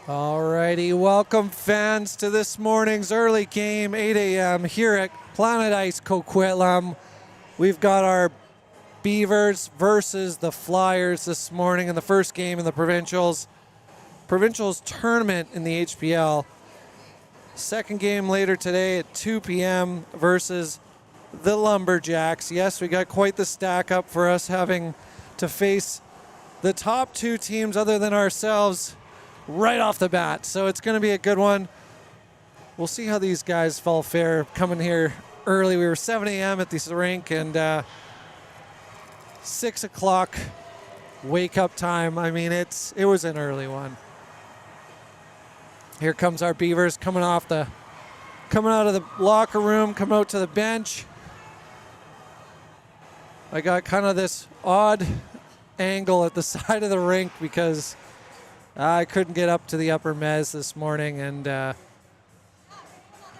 Alrighty, welcome fans to this morning's early game, 8 a.m. here at Planet Ice Coquitlam. We've got our Beavers versus the Flyers this morning in the first game in the Provincials tournament in the HPL. Second game later today at 2 p.m. versus the Lumberjacks. Yes, we got quite the stack up for us, having to face the top two teams other than ourselves right off the bat. So it's going to be a good one. We'll see how these guys fall fare coming here early. We were 7 a.m. at this rink and 6 o'clock wake up time. I mean, it was an early one. Here comes our Beavers coming out of the locker room, coming out to the bench. I got kind of this odd angle at the side of the rink because I couldn't get up to the upper mezz this morning, and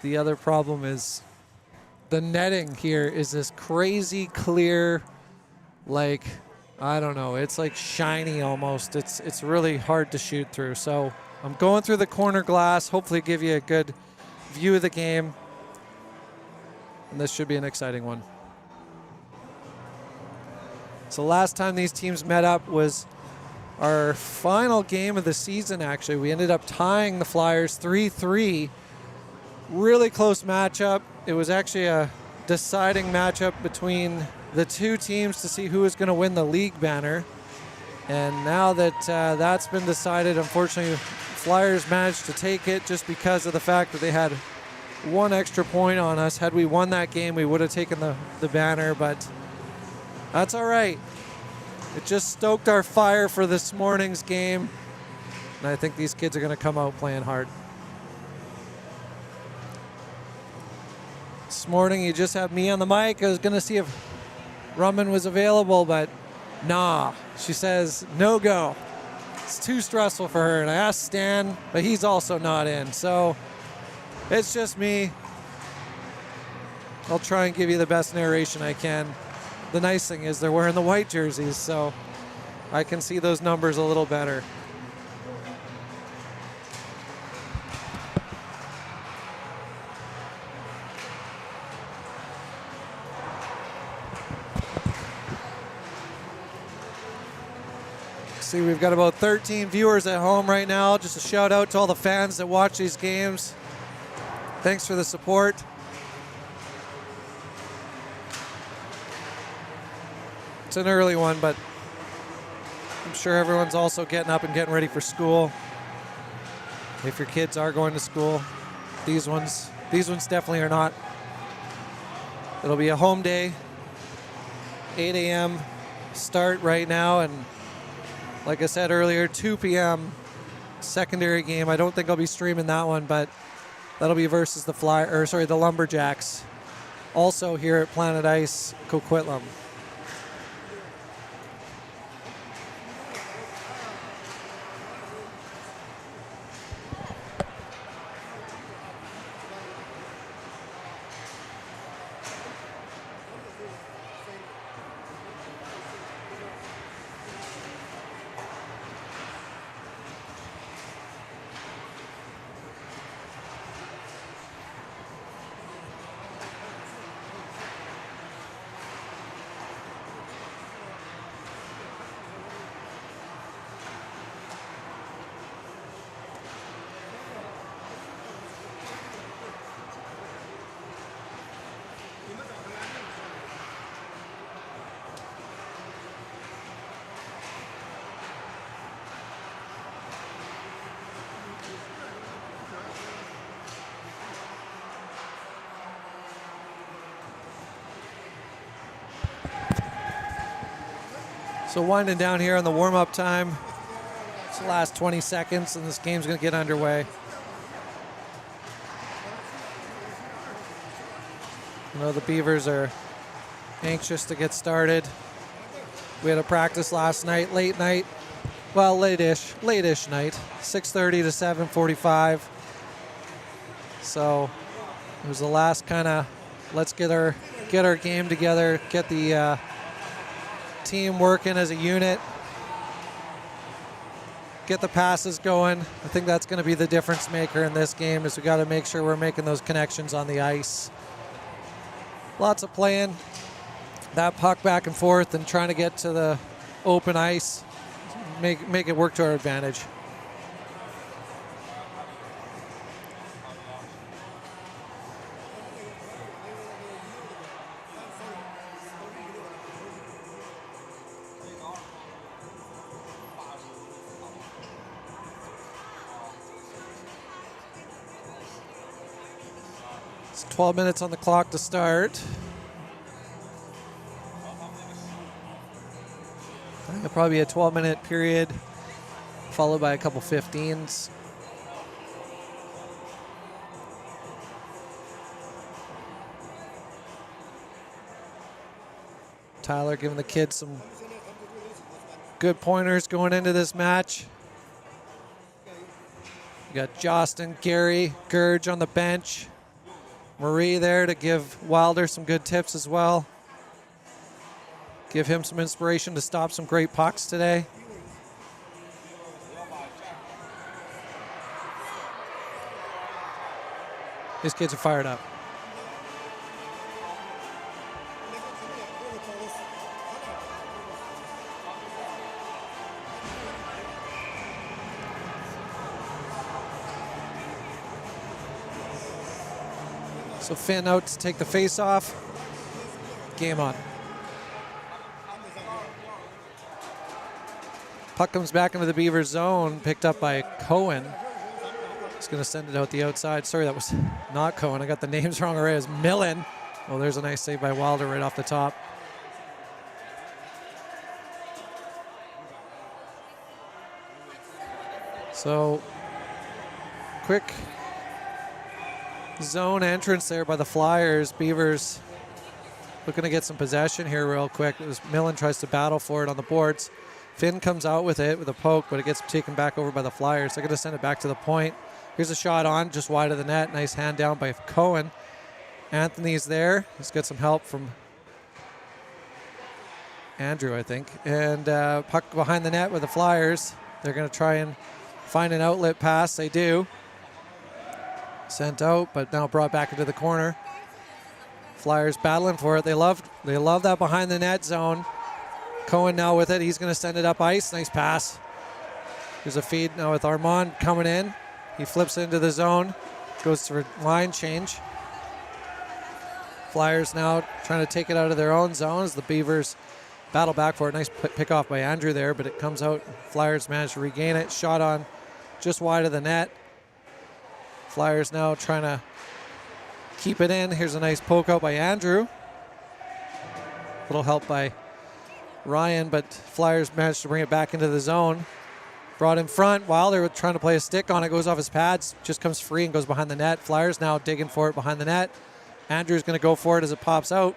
the other problem is the netting here is this crazy clear, like, I don't know, it's like shiny almost. It's really hard to shoot through. So I'm going through the corner glass, hopefully give you a good view of the game, and this should be an exciting one. So last time these teams met up was our final game of the season, actually. We ended up tying the Flyers 3-3. Really close matchup. It was actually a deciding matchup between the two teams to see who was going to win the league banner. And now that that's been decided, unfortunately, Flyers managed to take it just because of the fact that they had one extra point on us. Had we won that game, we would have taken the banner, but that's all right. It just stoked our fire for this morning's game, and I think these kids are going to come out playing hard. This morning, you just have me on the mic. I was going to see if Rumman was available, but nah. She says, no go. It's too stressful for her, and I asked Stan, but he's also not in. So it's just me. I'll try and give you the best narration I can. The nice thing is they're wearing the white jerseys, so I can see those numbers a little better. See, we've got about 13 viewers at home right now. Just a shout out to all the fans that watch these games. Thanks for the support. It's an early one, but I'm sure everyone's also getting up and getting ready for school. If your kids are going to school, these ones definitely are not. It'll be a home day, 8 a.m. start right now, and like I said earlier, 2 p.m. secondary game. I don't think I'll be streaming that one, but that'll be versus the Lumberjacks, also here at Planet Ice Coquitlam. So winding down here on the warm-up time. It's the last 20 seconds, and this game's going to get underway. I know the Beavers are anxious to get started. We had a practice last night, late night. Well, late-ish night, 6:30 to 7:45. So it was the last kind of let's get our game together, get the team working as a unit. get the passes going. I think that's going to be the difference maker in this game, is we got to make sure we're making those connections on the ice. Lots of playing that puck back and forth and trying to get to the open ice, make it work to our advantage. It's 12 minutes on the clock to start. It'll probably be a 12-minute period, followed by a couple 15s. Tyler giving the kids some good pointers going into this match. You got Jostin, Gary, Gurge on the bench. Marie there to give Wilder some good tips as well. Give him some inspiration to stop some great pucks today. These kids are fired up. So Finn out to take the face off. Game on. Puck comes back into the Beaver zone, picked up by Cohen. He's going to send it out the outside. Sorry, that was not Cohen. I got the names wrong already. It was Millen. Oh, there's a nice save by Wilder right off the top. So, quick zone entrance there by the Flyers. Beavers looking to get some possession here real quick. It was Millen tries to battle for it on the boards. Finn comes out with it with a poke, but it gets taken back over by the Flyers. They're going to send it back to the point. Here's a shot on, just wide of the net. Nice hand down by Cohen. Anthony's there. He's got some help from Andrew, I think. And puck behind the net with the Flyers. They're going to try and find an outlet pass. They do. Sent out, but now brought back into the corner. Flyers battling for it. They love that behind the net zone. Cohen now with it. He's going to send it up ice. Nice pass. There's a feed now with Armand coming in. He flips into the zone. Goes to line change. Flyers now trying to take it out of their own zones. The Beavers battle back for it. Nice pick off by Andrew there, but it comes out. Flyers manage to regain it. Shot on just wide of the net. Flyers now trying to keep it in. Here's a nice poke out by Andrew. Little help by Ryan, but Flyers managed to bring it back into the zone. Brought in front. Wilder trying to play a stick on it. Goes off his pads. Just comes free and goes behind the net. Flyers now digging for it behind the net. Andrew's going to go for it as it pops out.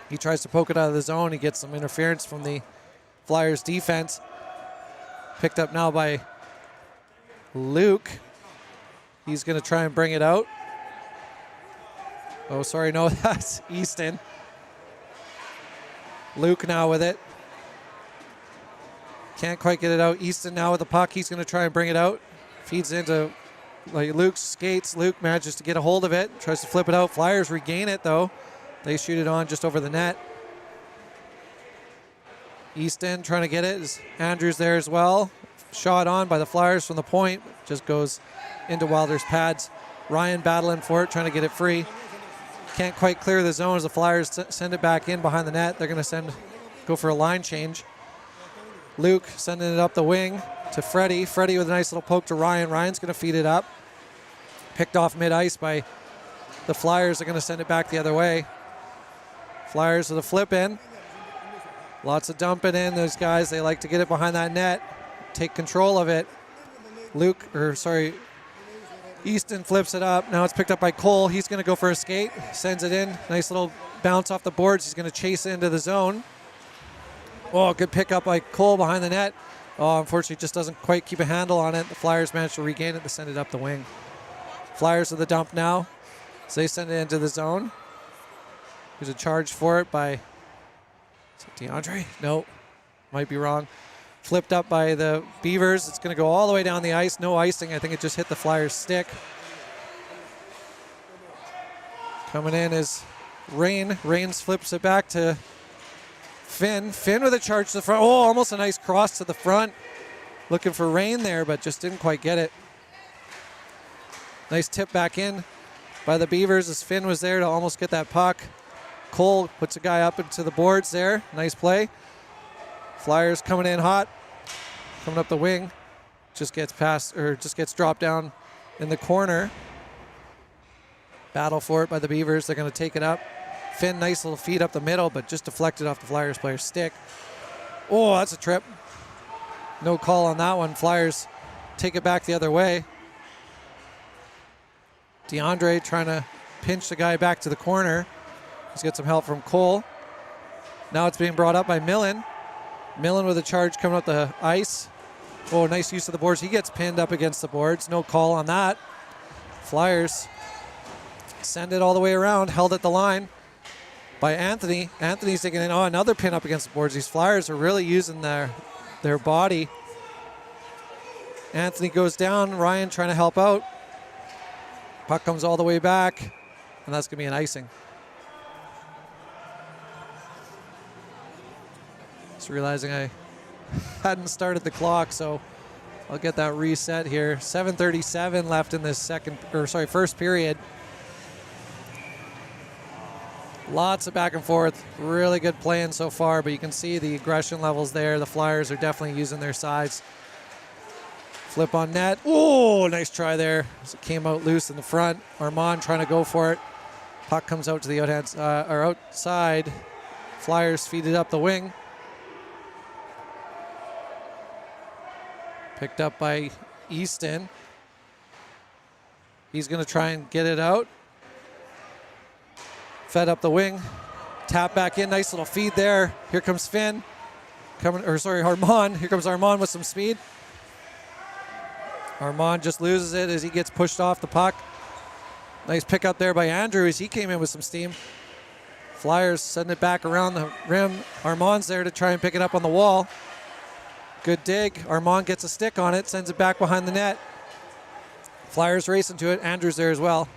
He tries to poke it out of the zone. He gets some interference from the Flyers defense. Picked up now by Luke. He's going to try and bring it out. Oh, sorry. No, that's Easton. Luke now with it. Can't quite get it out. Easton now with the puck. He's going to try and bring it out. Feeds into Luke's skates. Luke manages to get a hold of it. Tries to flip it out. Flyers regain it, though. They shoot it on just over the net. Easton trying to get it. Andrews there as well. Shot on by the Flyers from the point. Just goes into Wilder's pads. Ryan battling for it, trying to get it free. Can't quite clear the zone as the Flyers send it back in behind the net. They're going to go for a line change. Luke sending it up the wing to Freddie. Freddie with a nice little poke to Ryan. Ryan's going to feed it up. Picked off mid-ice by the Flyers. They're going to send it back the other way. Flyers with a flip in. Lots of dumping in. Those guys, they like to get it behind that net. Take control of it. Easton flips it up. Now it's picked up by Cole. He's going to go for a skate. Sends it in. Nice little bounce off the boards. He's going to chase it into the zone. Oh, good pickup by Cole behind the net. Oh, unfortunately, just doesn't quite keep a handle on it. The Flyers manage to regain it to send it up the wing. Flyers with the dump now. So they send it into the zone. There's a charge for it by... Is it DeAndre? No. Might be wrong. flipped up by the Beavers. It's going to go all the way down the ice. No icing. I think it just hit the Flyers' stick. Coming in is Rain. Rains flips it back to Finn. Finn with a charge to the front. Oh, almost a nice cross to the front. Looking for Rain there, but just didn't quite get it. Nice tip back in by the Beavers as Finn was there to almost get that puck. Cole puts a guy up into the boards there. Nice play. Flyers coming in hot. Coming up the wing. Just gets past, or just gets dropped down in the corner. Battle for it by the Beavers. They're going to take it up. Finn, nice little feed up the middle, but just deflected off the Flyers player's stick. Oh, that's a trip. No call on that one. Flyers take it back the other way. DeAndre trying to pinch the guy back to the corner. He's got some help from Cole. Now it's being brought up by Millen. Millen with a charge coming up the ice. Oh, nice use of the boards. He gets pinned up against the boards. No call on that. Flyers send it all the way around. Held at the line by Anthony. Anthony's taking in. Oh, another pin up against the boards. These Flyers are really using their body. Anthony goes down. Ryan trying to help out. Puck comes all the way back, and that's going to be an icing. Just realizing I hadn't started the clock, so I'll get that reset here. 7:37 left in this first period. Lots of back and forth. Really good playing so far, but you can see the aggression levels there. The Flyers are definitely using their sides. Flip on net. Oh, nice try there. It came out loose in the front. Armand trying to go for it. Puck comes out to the outside. Flyers feed it up the wing. Picked up by Easton. He's going to try and get it out. Fed up the wing. Tap back in. Nice little feed there. Here comes Finn. Armand. Here comes Armand with some speed. Armand just loses it as he gets pushed off the puck. Nice pick up there by Andrew as he came in with some steam. Flyers sending it back around the rim. Armand's there to try and pick it up on the wall. Good dig. Armand gets a stick on it, sends it back behind the net. Flyers racing to it. Andrew's there as well.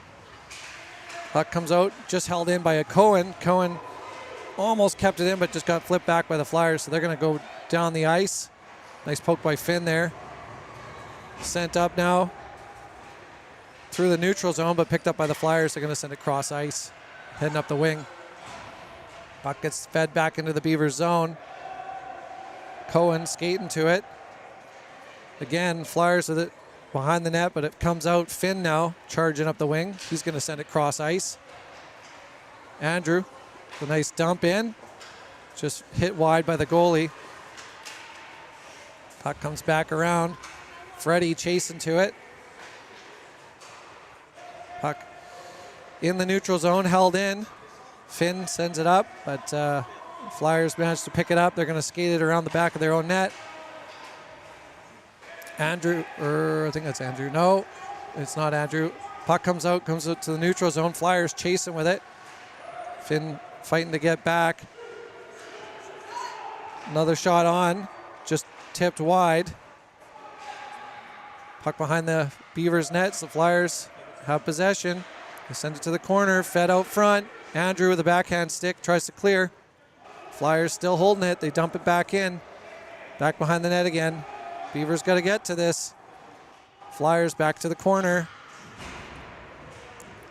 Puck comes out, just held in by a Cohen. Cohen almost kept it in, but just got flipped back by the Flyers, so they're going to go down the ice. Nice poke by Finn there. Sent up now through the neutral zone, but picked up by the Flyers. They're going to send it cross ice, heading up the wing. Puck gets fed back into the Beavers zone. Cohen skating to it. Again, Flyers with it behind the net, but it comes out. Finn now charging up the wing. He's going to send it cross ice. Andrew, a nice dump in. Just hit wide by the goalie. Puck comes back around. Freddie chasing to it. Puck in the neutral zone, held in. Finn sends it up, but Flyers managed to pick it up. They're going to skate it around the back of their own net. Andrew, I think that's Andrew. No, it's not Andrew. Puck comes out to the neutral zone. Flyers chasing with it. Finn fighting to get back. Another shot on, just tipped wide. Puck behind the Beavers' nets. The Flyers have possession. They send it to the corner, fed out front. Andrew with a backhand stick tries to clear. Flyers still holding it. They dump it back in. Back behind the net again. Beavers got to get to this. Flyers back to the corner.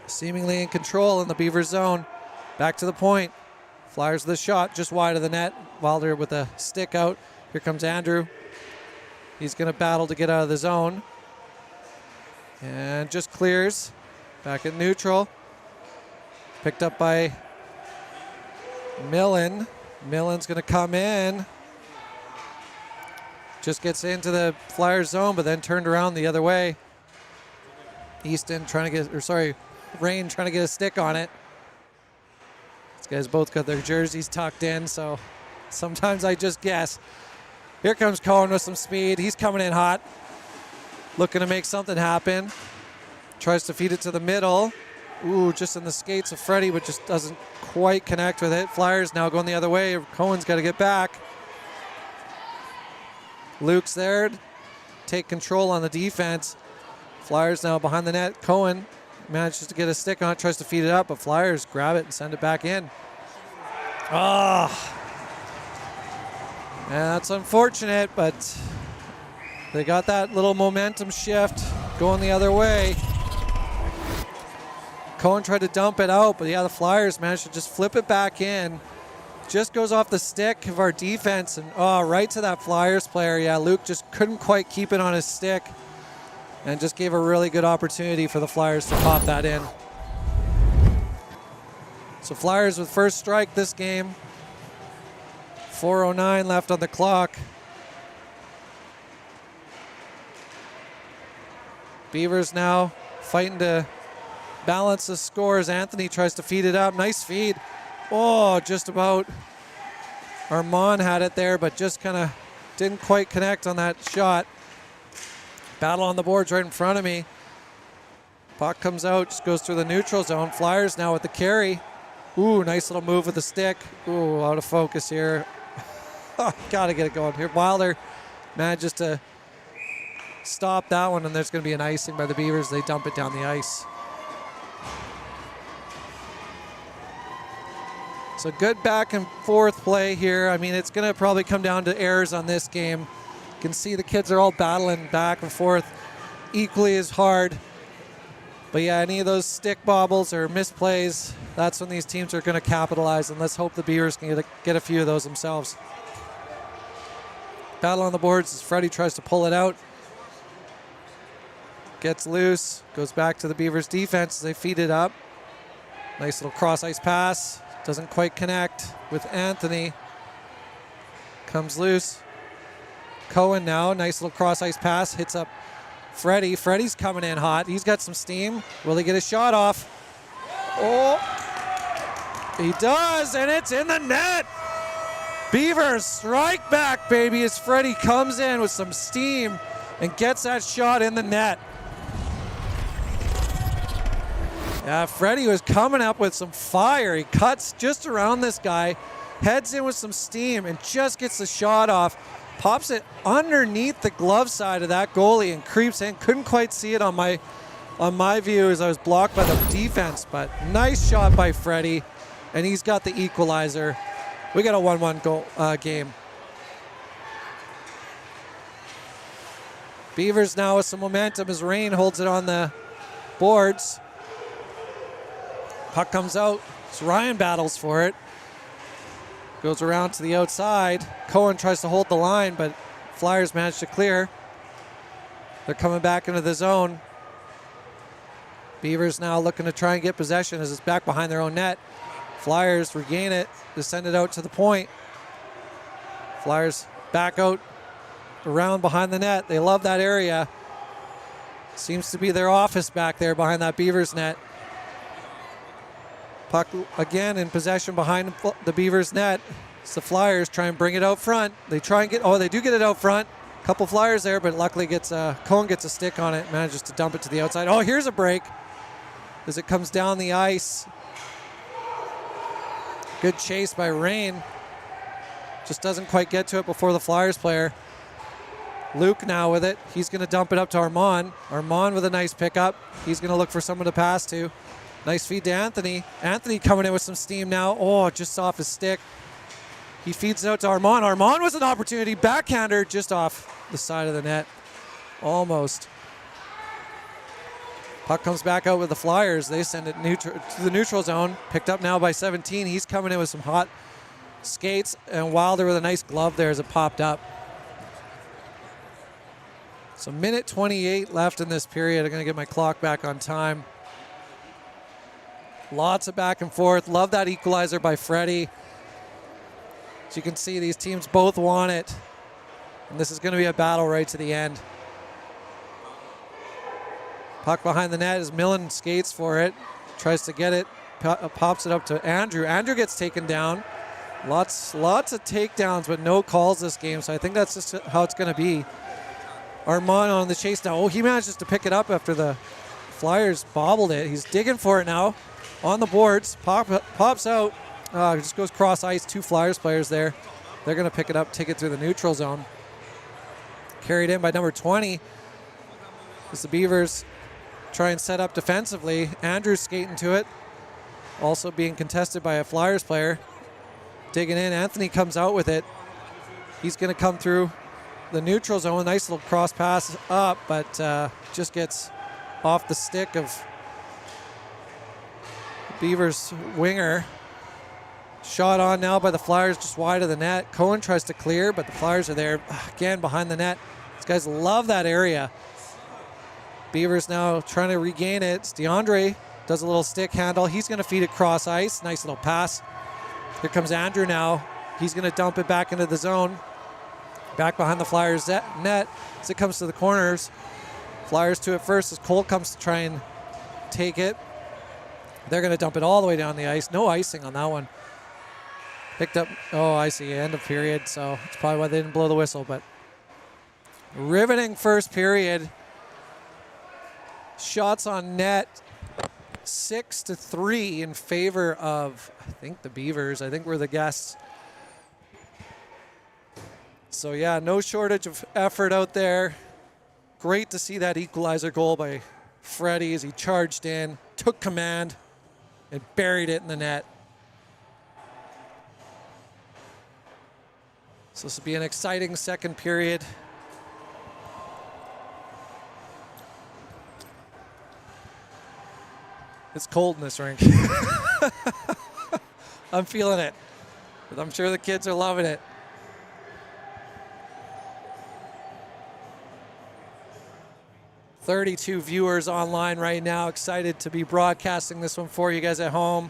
Seemingly in control in the Beavers zone. Back to the point. Flyers with a shot just wide of the net. Wilder with a stick out. Here comes Andrew. He's going to battle to get out of the zone. And just clears. Back at neutral. Picked up by Millen. Millen's going to come in. Just gets into the Flyers zone, but then turned around the other way. Rain trying to get a stick on it. These guys both got their jerseys tucked in, so sometimes I just guess. Here comes Cohen with some speed. He's coming in hot. Looking to make something happen. Tries to feed it to the middle. Ooh, just in the skates of Freddie, but just doesn't quite connect with it. Flyers now going the other way. Cohen's got to get back. Luke's there to take control on the defense. Flyers now behind the net. Cohen manages to get a stick on it, tries to feed it up, but Flyers grab it and send it back in. Ah. Yeah, that's unfortunate, but they got that little momentum shift going the other way. Cohen tried to dump it out, but yeah, the Flyers managed to just flip it back in. Just goes off the stick of our defense and right to that Flyers player. Yeah, Luke just couldn't quite keep it on his stick and just gave a really good opportunity for the Flyers to pop that in. So Flyers with first strike this game. 4:09 left on the clock. Beavers now fighting to balance the scores. Anthony tries to feed it up. Nice feed. Oh, just about. Armand had it there, but just kind of didn't quite connect on that shot. Battle on the boards right in front of me. Puck comes out, just goes through the neutral zone. Flyers now with the carry. Ooh, nice little move with the stick. Ooh, out of focus here. Gotta get it going here. Wilder manages to stop that one, and there's going to be an icing by the Beavers. They dump it down the ice. So good back and forth play here. I mean, it's going to probably come down to errors on this game. You can see the kids are all battling back and forth equally as hard. But yeah, any of those stick bobbles or misplays, that's when these teams are going to capitalize, and let's hope the Beavers can get a few of those themselves. Battle on the boards as Freddie tries to pull it out. Gets loose, goes back to the Beavers defense as they feed it up. Nice little cross-ice pass. Doesn't quite connect with Anthony. Comes loose. Cohen now, nice little cross-ice pass, hits up Freddie. Freddie's coming in hot. He's got some steam. Will he get a shot off? Oh, he does, and it's in the net. Beavers strike back, baby, as Freddie comes in with some steam and gets that shot in the net. Yeah, Freddie was coming up with some fire. He cuts just around this guy, heads in with some steam, and just gets the shot off. Pops it underneath the glove side of that goalie and creeps in. Couldn't quite see it on my view as I was blocked by the defense, but nice shot by Freddie, and he's got the equalizer. We got a 1-1 goal game. Beavers now with some momentum as Rain holds it on the boards. Puck comes out. So Ryan battles for it. Goes around to the outside. Cohen tries to hold the line, but Flyers manage to clear. They're coming back into the zone. Beavers now looking to try and get possession as it's back behind their own net. Flyers regain it to send it out to the point. Flyers back out around behind the net. They love that area. Seems to be their office back there behind that Beavers net. Puck again in possession behind the Beavers net. It's the Flyers try and bring it out front. They try and they do get it out front. Couple Flyers there, but luckily Cohen gets a stick on it, manages to dump it to the outside. Oh, here's a break as it comes down the ice. Good chase by Rain. Just doesn't quite get to it before the Flyers player. Luke now with it. He's going to dump it up to Armand. Armand with a nice pickup. He's going to look for someone to pass to. Nice feed to Anthony. Anthony coming in with some steam now. Oh, just off his stick. He feeds it out to Armand. Armand was an opportunity. Backhander just off the side of the net. Almost. Puck comes back out with the Flyers. They send it to the neutral zone. Picked up now by 17. He's coming in with some hot skates. And Wilder with a nice glove there as it popped up. So minute 28 left in this period. I'm going to get my clock back on time. Lots of back and forth. Love that equalizer by Freddie. As you can see, these teams both want it. And this is going to be a battle right to the end. Puck behind the net as Millen skates for it. Tries to get it. Pops it up to Andrew. Andrew gets taken down. Lots of takedowns, but no calls this game. So I think that's just how it's going to be. Armand on the chase now. Oh, he manages to pick it up after the Flyers bobbled it. He's digging for it now. On the boards, pops out, just goes cross ice. Two Flyers players there. They're going to pick it up, take it through the neutral zone. Carried in by number 20. As the Beavers try and set up defensively. Andrews skating to it. Also being contested by a Flyers player. Digging in. Anthony comes out with it. He's going to come through the neutral zone. Nice little cross pass up, but just gets off the stick of Beavers winger. Shot on now by the Flyers just wide of the net. Cohen tries to clear, but the Flyers are there again behind the net. These guys love that area. Beavers now trying to regain it. DeAndre does a little stick handle. He's going to feed it cross ice. Nice little pass. Here comes Andrew now. He's going to dump it back into the zone. Back behind the Flyers net as it comes to the corners. Flyers to it first as Cole comes to try and take it. They're going to dump it all the way down the ice. No icing on that one. Picked up, oh, I see, end of period, so that's probably why they didn't blow the whistle, but riveting first period. Shots on net, 6-3 in favor of, I think, the Beavers. I think we're the guests. So, yeah, no shortage of effort out there. Great to see that equalizer goal by Freddie as he charged in, took command, and buried it in the net. So this will be an exciting second period. It's cold in this rink. I'm feeling it. But I'm sure the kids are loving it. "32 viewers online right now. Excited to be broadcasting this one for you guys at home.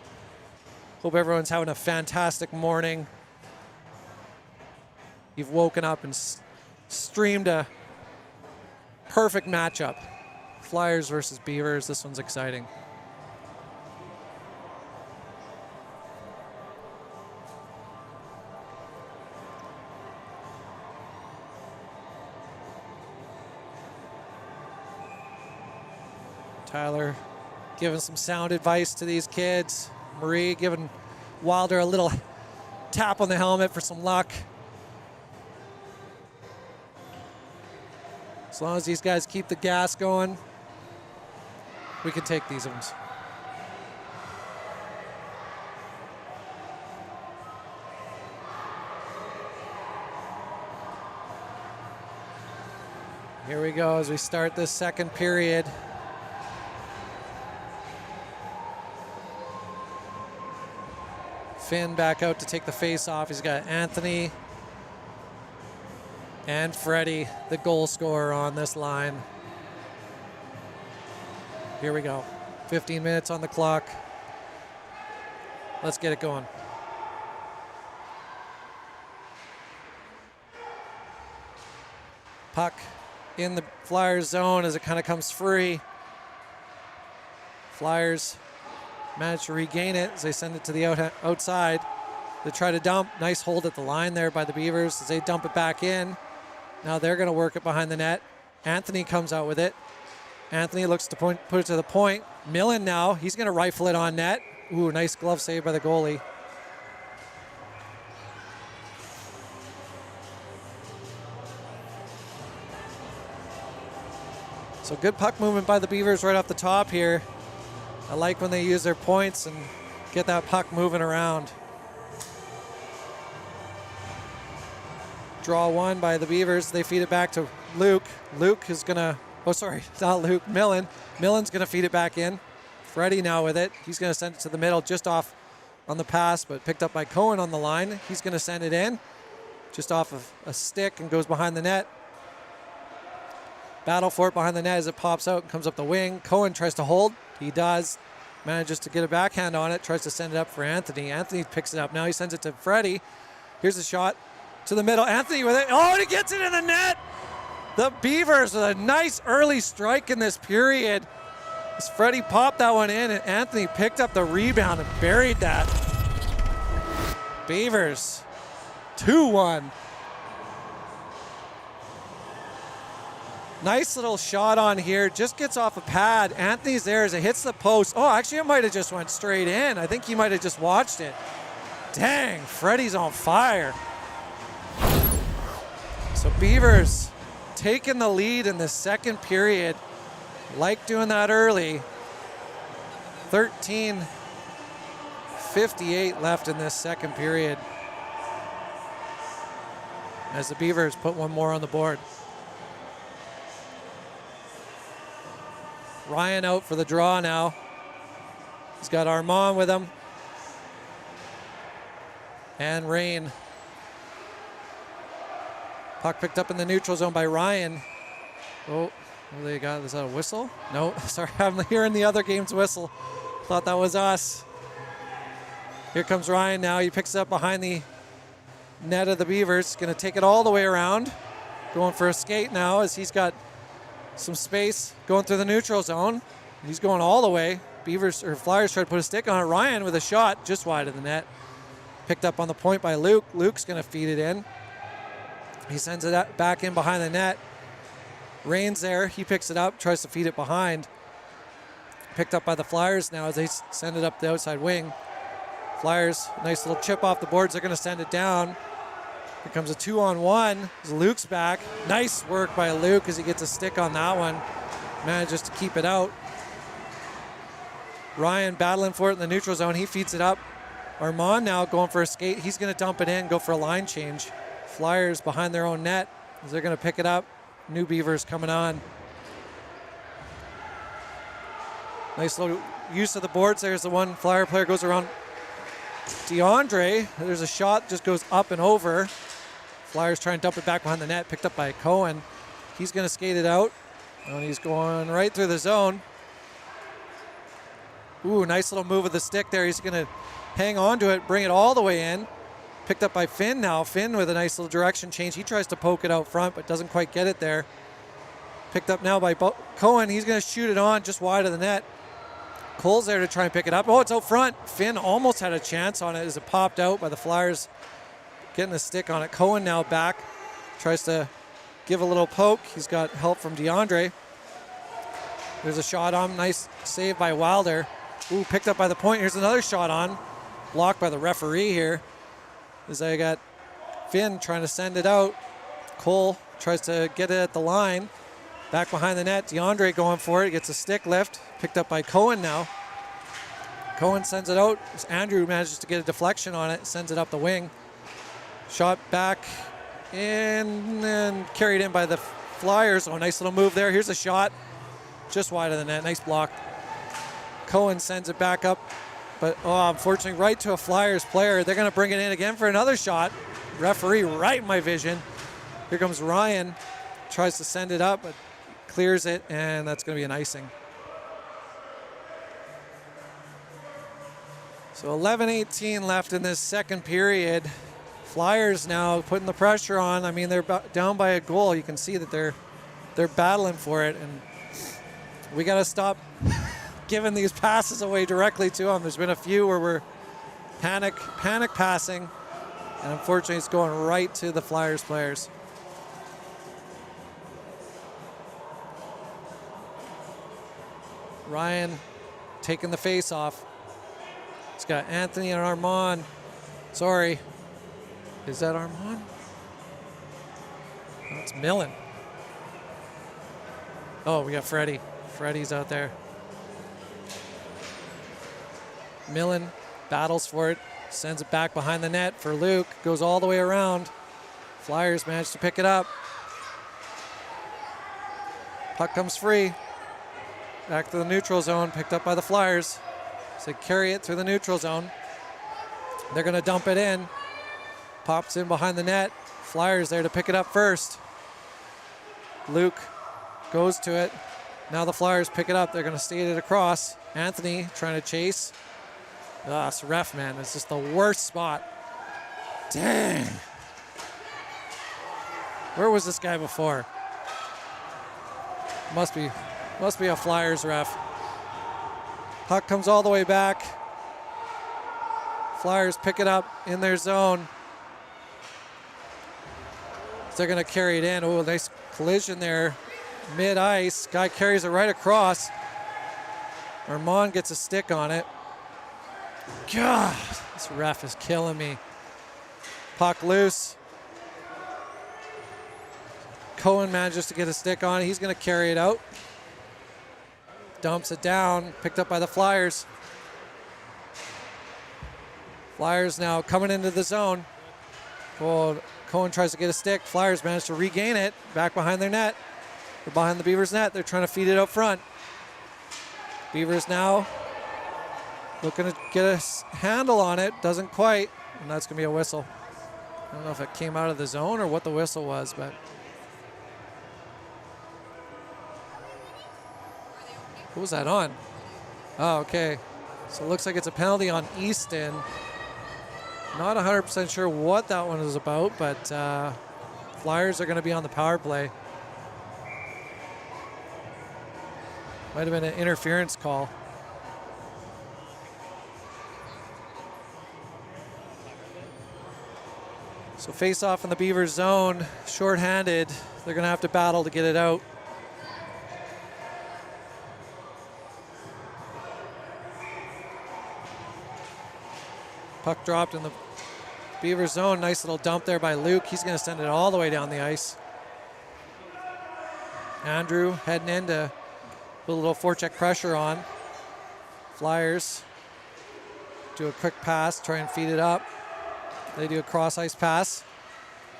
Hope everyone's having a fantastic morning. You've woken up and streamed a perfect matchup. Flyers versus Beavers. This one's exciting. Tyler giving some sound advice to these kids. Marie giving Wilder a little tap on the helmet for some luck. As long as these guys keep the gas going, we can take these ones. Here we go as we start this second period. Finn back out to take the face off. He's got Anthony and Freddie, the goal scorer, on this line. Here we go. 15 minutes on the clock. Let's get it going. Puck in the Flyers zone as it kind of comes free. Flyers manage to regain it as they send it to the outside. They try to dump. Nice hold at the line there by the Beavers as they dump it back in. Now they're going to work it behind the net. Anthony comes out with it. Anthony looks to put it to the point. Millen now, he's going to rifle it on net. Ooh, nice glove save by the goalie. So good puck movement by the Beavers right off the top here. I like when they use their points and get that puck moving around. Draw one by the Beavers. They feed it back to Luke. Luke is going to, oh, sorry, not Luke, Millen. Millen's going to feed it back in. Freddie now with it. He's going to send it to the middle just off on the pass, but picked up by Cohen on the line. He's going to send it in just off of a stick and goes behind the net. Battle for it behind the net as it pops out and comes up the wing. Cohen tries to hold. He does. Manages to get a backhand on it. Tries to send it up for Anthony. Anthony picks it up. Now he sends it to Freddie. Here's a shot to the middle. Anthony with it. Oh, and he gets it in the net. The Beavers with a nice early strike in this period. As Freddie popped that one in and Anthony picked up the rebound and buried that. Beavers 2-1. Nice little shot on here. Just gets off a pad. Anthony's there as it hits the post. Oh, actually it might have just went straight in. I think he might have just watched it. Dang, Freddie's on fire. So Beavers taking the lead in the second period. Like doing that early. 13:58 left in this second period, as the Beavers put one more on the board. Ryan out for the draw now. He's got Armand with him. And Rain. Puck picked up in the neutral zone by Ryan. Oh, what do they got? Is that a whistle? No, sorry, I'm hearing the other game's whistle. Thought that was us. Here comes Ryan now. He picks it up behind the net of the Beavers. Going to take it all the way around. Going for a skate now as he's got some space going through the neutral zone. He's going all the way. Beavers or Flyers try to put a stick on it. Ryan with a shot just wide of the net. Picked up on the point by Luke. Luke's going to feed it in. He sends it back in behind the net. Rain's there. He picks it up, tries to feed it behind. Picked up by the Flyers now as they send it up the outside wing. Flyers, nice little chip off the boards. They're going to send it down. Here comes a 2-on-1. Luke's back. Nice work by Luke as he gets a stick on that one. Manages to keep it out. Ryan battling for it in the neutral zone. He feeds it up. Armand now going for a skate. He's going to dump it in, go for a line change. Flyers behind their own net as they're going to pick it up. New Beavers coming on. Nice little use of the boards. There's the one Flyer player goes around DeAndre. There's a shot, just goes up and over. Flyers try and dump it back behind the net. Picked up by Cohen. He's going to skate it out. And he's going right through the zone. Ooh, nice little move of the stick there. He's going to hang on to it, bring it all the way in. Picked up by Finn now. Finn with a nice little direction change. He tries to poke it out front, but doesn't quite get it there. Picked up now by Cohen. He's going to shoot it on just wide of the net. Cole's there to try and pick it up. Oh, it's out front. Finn almost had a chance on it as it popped out by the Flyers getting a stick on it. Cohen now back. Tries to give a little poke. He's got help from DeAndre. There's a shot on. Nice save by Wilder. Ooh, picked up by the point. Here's another shot on. Blocked by the referee here. As I got Finn trying to send it out. Cole tries to get it at the line. Back behind the net. DeAndre going for it. Gets a stick lift. Picked up by Cohen now. Cohen sends it out. Andrew manages to get a deflection on it. Sends it up the wing. Shot back in and carried in by the Flyers. Oh, nice little move there. Here's a shot. Just wide of the net. Nice block. Cohen sends it back up. But, oh, unfortunately, right to a Flyers player. They're going to bring it in again for another shot. Referee right in my vision. Here comes Ryan. Tries to send it up, but clears it, and that's going to be an icing. So 11:18 left in this second period. Flyers now putting the pressure on. I mean, they're down by a goal. You can see that they're battling for it, and we got to stop giving these passes away directly to them. There's been a few where we're panic passing, and unfortunately it's going right to the Flyers players. Ryan taking the face off. He's got Anthony and Armand. Sorry. Is that Armand? Oh, it's Millen. Oh, we got Freddie. Freddie's out there. Millen battles for it. Sends it back behind the net for Luke. Goes all the way around. Flyers manage to pick it up. Puck comes free. Back to the neutral zone. Picked up by the Flyers. So they carry it through the neutral zone. They're going to dump it in. Pops in behind the net. Flyers there to pick it up first. Luke goes to it. Now the Flyers pick it up. They're going to skate it across. Anthony trying to chase. This ref, man, it's just the worst spot. Dang. Where was this guy before? Must be a Flyers ref. Puck comes all the way back. Flyers pick it up in their zone. They're going to carry it in. Oh, nice collision there. Mid-ice. Guy carries it right across. Armand gets a stick on it. God, this ref is killing me. Puck loose. Cohen manages to get a stick on it. He's going to carry it out. Dumps it down, picked up by the Flyers. Flyers now coming into the zone. Well, Cohen tries to get a stick. Flyers manage to regain it back behind their net. They're behind the Beavers' net. They're trying to feed it out front. Beavers now looking to get a handle on it. Doesn't quite, and that's going to be a whistle. I don't know if it came out of the zone or what the whistle was, but who was that on? Oh, okay. So it looks like it's a penalty on Easton. Not 100% sure what that one is about, but Flyers are going to be on the power play. Might have been an interference call. So face off in the Beavers zone, shorthanded. They're going to have to battle to get it out. Puck dropped in the Beavers zone. Nice little dump there by Luke. He's going to send it all the way down the ice. Andrew heading in to put a little forecheck pressure on. Flyers do a quick pass, try and feed it up. They do a cross ice pass.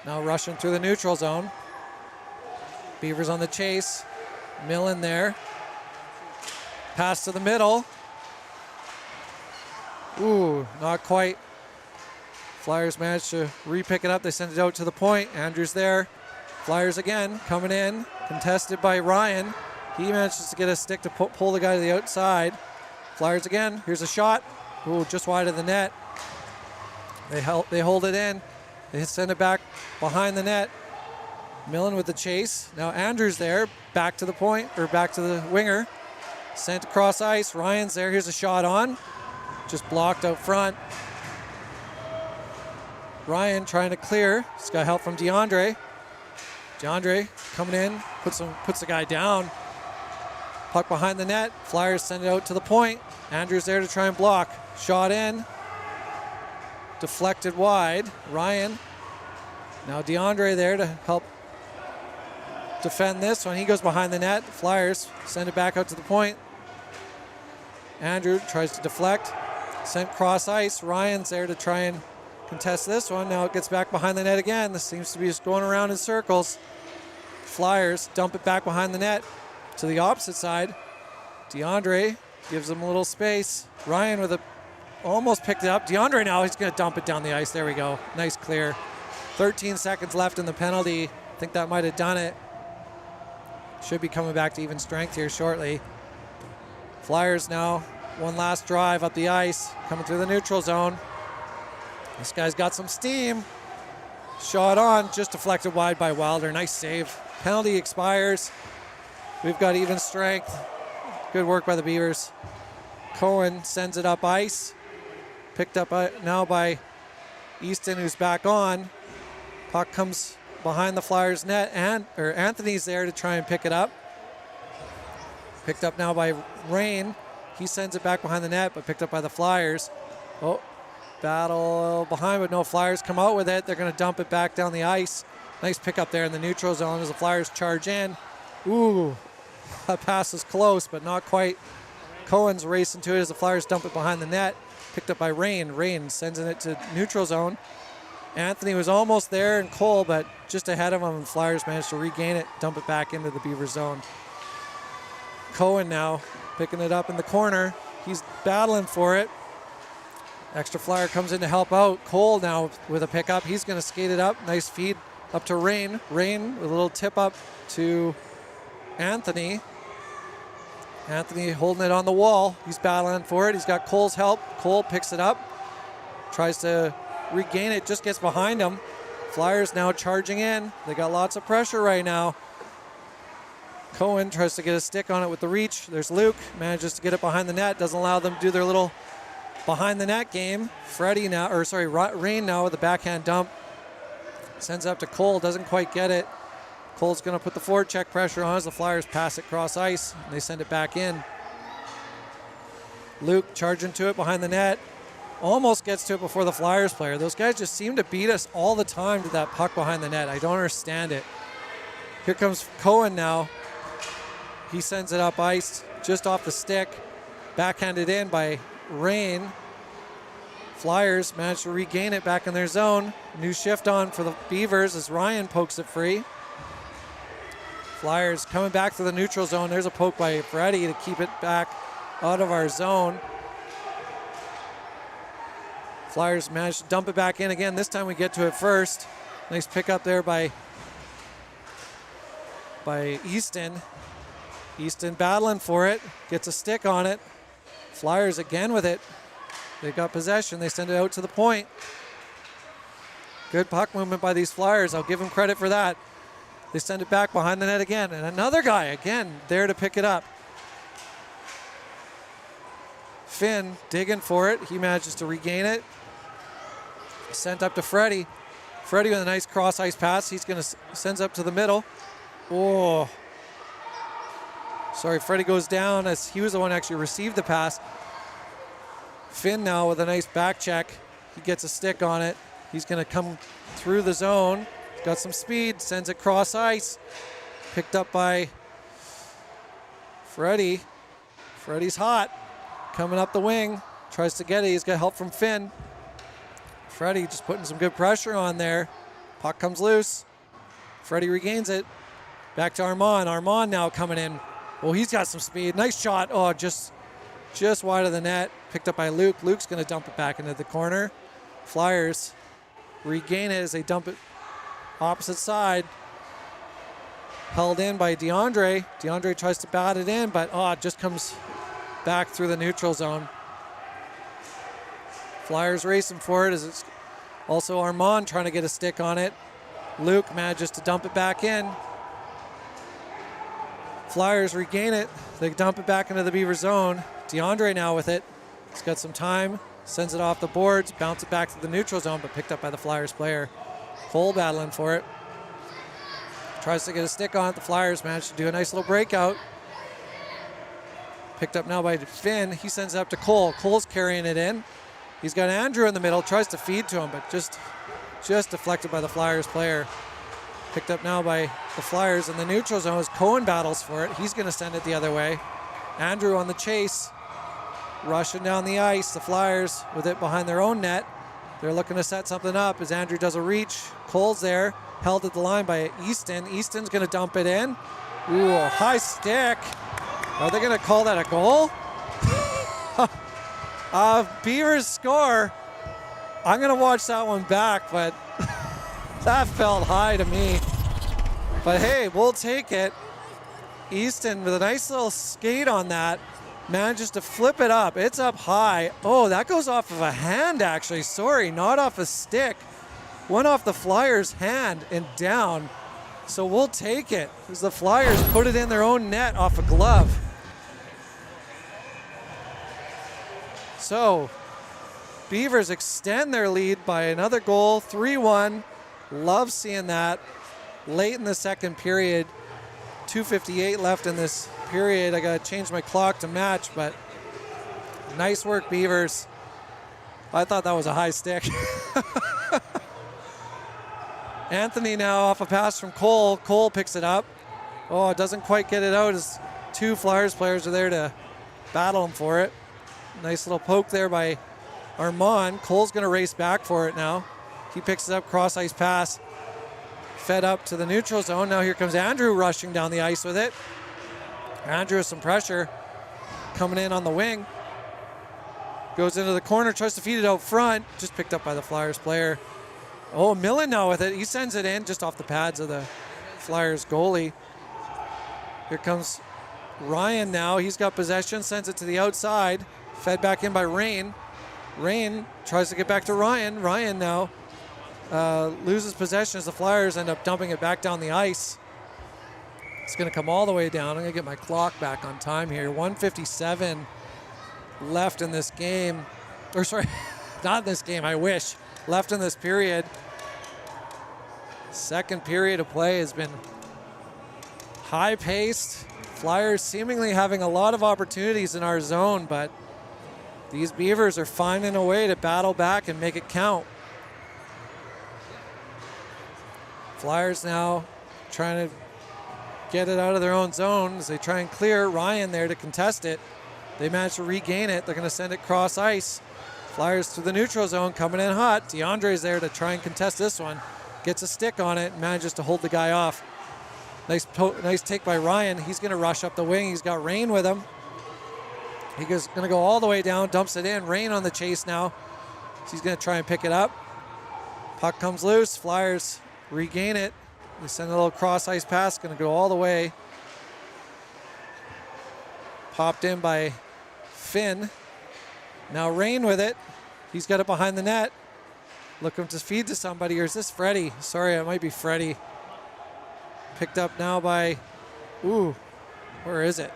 Now rushing through the neutral zone. Beavers on the chase. Millen there. Pass to the middle. Ooh, not quite. Flyers managed to re-pick it up. They send it out to the point. Andrews there. Flyers again coming in. Contested by Ryan. He manages to get a stick to pull the guy to the outside. Flyers again. Here's a shot. Ooh, just wide of the net. They hold it in. They send it back behind the net. Millen with the chase. Now Andrews there. Back to the point, or back to the winger. Sent across ice. Ryan's there. Here's a shot on. Just blocked out front. Ryan trying to clear. He's got help from DeAndre. DeAndre coming in, puts the guy down. Puck behind the net. Flyers send it out to the point. Andrews there to try and block. Shot in. Deflected wide. Ryan. Now DeAndre there to help defend this one. He goes behind the net. Flyers send it back out to the point. Andrew tries to deflect. Sent cross ice. Ryan's there to try and contest this one. Now it gets back behind the net again. This seems to be just going around in circles. Flyers dump it back behind the net to the opposite side. DeAndre gives them a little space. Ryan with a almost picked it up. DeAndre now, he's going to dump it down the ice. There we go. Nice clear. 13 seconds left in the penalty. I think that might have done it. Should be coming back to even strength here shortly. Flyers now, one last drive up the ice, coming through the neutral zone. This guy's got some steam. Shot on, just deflected wide by Wilder. Nice save. Penalty expires. We've got even strength. Good work by the Beavers. Cohen sends it up ice. Picked up now by Easton, who's back on. Puck comes behind the Flyers net, and Anthony's there to try and pick it up. Picked up now by Rain. He sends it back behind the net, but picked up by the Flyers. Oh, battle behind, but no, Flyers come out with it. They're going to dump it back down the ice. Nice pickup there in the neutral zone as the Flyers charge in. Ooh, that pass is close, but not quite. Cohen's racing to it as the Flyers dump it behind the net. Picked up by Rain. Rain sends it to neutral zone. Anthony was almost there and Cole, but just ahead of him, and Flyers managed to regain it, dump it back into the Beaver zone. Cohen now picking it up in the corner. He's battling for it. Extra Flyer comes in to help out. Cole now with a pickup. He's going to skate it up. Nice feed up to Rain. Rain with a little tip up to Anthony. Anthony holding it on the wall. He's battling for it. He's got Cole's help. Cole picks it up. Tries to regain it. Just gets behind him. Flyers now charging in. They got lots of pressure right now. Cohen tries to get a stick on it with the reach. There's Luke. Manages to get it behind the net. Doesn't allow them to do their little behind the net game. Rain now with a backhand dump. Sends up to Cole. Doesn't quite get it. Cole's going to put the forward check pressure on as the Flyers pass it cross ice. And they send it back in. Luke charging to it behind the net. Almost gets to it before the Flyers player. Those guys just seem to beat us all the time to that puck behind the net. I don't understand it. Here comes Cohen now. He sends it up ice, just off the stick. Backhanded in by Rain. Flyers manage to regain it back in their zone. New shift on for the Beavers as Ryan pokes it free. Flyers coming back to the neutral zone. There's a poke by Freddie to keep it back out of our zone. Flyers manage to dump it back in again. This time we get to it first. Nice pickup there by Easton. Easton battling for it. Gets a stick on it. Flyers again with it. They got possession. They send it out to the point. Good puck movement by these Flyers. I'll give them credit for that. They send it back behind the net again. And another guy again there to pick it up. Finn digging for it. He manages to regain it. Sent up to Freddie. Freddie with a nice cross ice pass. He's going to sends up to the middle. Oh. Sorry, Freddie goes down as he was the one who actually received the pass. Finn now with a nice back check. He gets a stick on it. He's going to come through the zone. He's got some speed. Sends it cross ice. Picked up by Freddie. Freddie's hot. Coming up the wing. Tries to get it. He's got help from Finn. Freddie just putting some good pressure on there. Puck comes loose. Freddie regains it. Back to Armand. Armand now coming in. Oh, he's got some speed. Nice shot. Oh, just wide of the net. Picked up by Luke. Luke's going to dump it back into the corner. Flyers regain it as they dump it opposite side. Held in by DeAndre. DeAndre tries to bat it in, but it just comes back through the neutral zone. Flyers racing for it as it's also Armand trying to get a stick on it. Luke manages to dump it back in. Flyers regain it. They dump it back into the Beaver zone. DeAndre now with it. He's got some time. Sends it off the boards. Bounce it back to the neutral zone, but picked up by the Flyers player. Cole battling for it. Tries to get a stick on it. The Flyers manage to do a nice little breakout. Picked up now by Finn. He sends it up to Cole. Cole's carrying it in. He's got Andrew in the middle. Tries to feed to him, but just deflected by the Flyers player. Picked up now by the Flyers in the neutral zone as Cohen battles for it. He's going to send it the other way. Andrew on the chase. Rushing down the ice. The Flyers with it behind their own net. They're looking to set something up as Andrew does a reach. Cole's there. Held at the line by Easton. Easton's going to dump it in. Ooh, a high stick. Are they going to call that a goal? Beavers score. I'm going to watch that one back, but that felt high to me. But hey, we'll take it. Easton with a nice little skate on that. Manages to flip it up. It's up high. Oh, that goes off of a hand, actually. Sorry, not off a stick. Went off the Flyers' hand and down. So we'll take it as the Flyers put it in their own net off a glove. So Beavers extend their lead by another goal, 3-1. Love seeing that. Late in the second period, 2:58 left in this period. I got to change my clock to match, but nice work, Beavers. I thought that was a high stick. Anthony now off a pass from Cole. Cole picks it up. Oh, doesn't quite get it out as two Flyers players are there to battle him for it. Nice little poke there by Armand. Cole's going to race back for it now. He picks it up, cross ice pass. Fed up to the neutral zone. Now here comes Andrew rushing down the ice with it. Andrew with some pressure coming in on the wing. Goes into the corner, tries to feed it out front. Just picked up by the Flyers player. Oh, Millen now with it. He sends it in just off the pads of the Flyers goalie. Here comes Ryan now. He's got possession, sends it to the outside. Fed back in by Rain. Rain tries to get back to Ryan. Ryan now loses possession as the Flyers end up dumping it back down the ice. It's going to come all the way down. I'm going to get my clock back on time here. 1:57 left in this game. Or sorry, not this game, I wish. Left in this period. Second period of play has been high-paced. Flyers seemingly having a lot of opportunities in our zone, but these Beavers are finding a way to battle back and make it count. Flyers now trying to get it out of their own zone as they try and clear. Ryan there to contest it. They manage to regain it. They're going to send it cross ice. Flyers to the neutral zone, coming in hot. DeAndre's there to try and contest this one. Gets a stick on it, manages to hold the guy off. Nice take by Ryan. He's going to rush up the wing. He's got Rain with him. He's going to go all the way down, dumps it in. Rain on the chase now. So he's going to try and pick it up. Puck comes loose. Flyers regain it. They send a little cross ice pass. Going to go all the way. Popped in by Finn. Now Rain with it. He's got it behind the net. Looking to feed to somebody, or is this Freddie? Sorry, it might be Freddie. Picked up now by, where is it?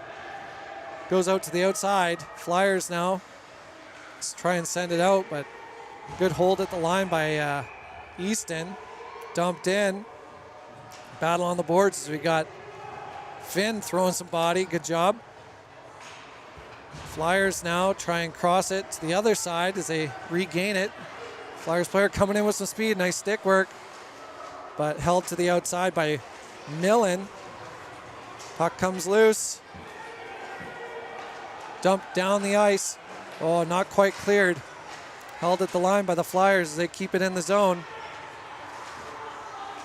Goes out to the outside. Flyers now. Let's try and send it out, but good hold at the line by Easton. Dumped in. Battle on the boards as we got Finn throwing some body. Good job. Flyers now try and cross it to the other side as they regain it. Flyers player coming in with some speed. Nice stick work, but held to the outside by Millen. Puck comes loose. Dumped down the ice. Oh, not quite cleared. Held at the line by the Flyers as they keep it in the zone.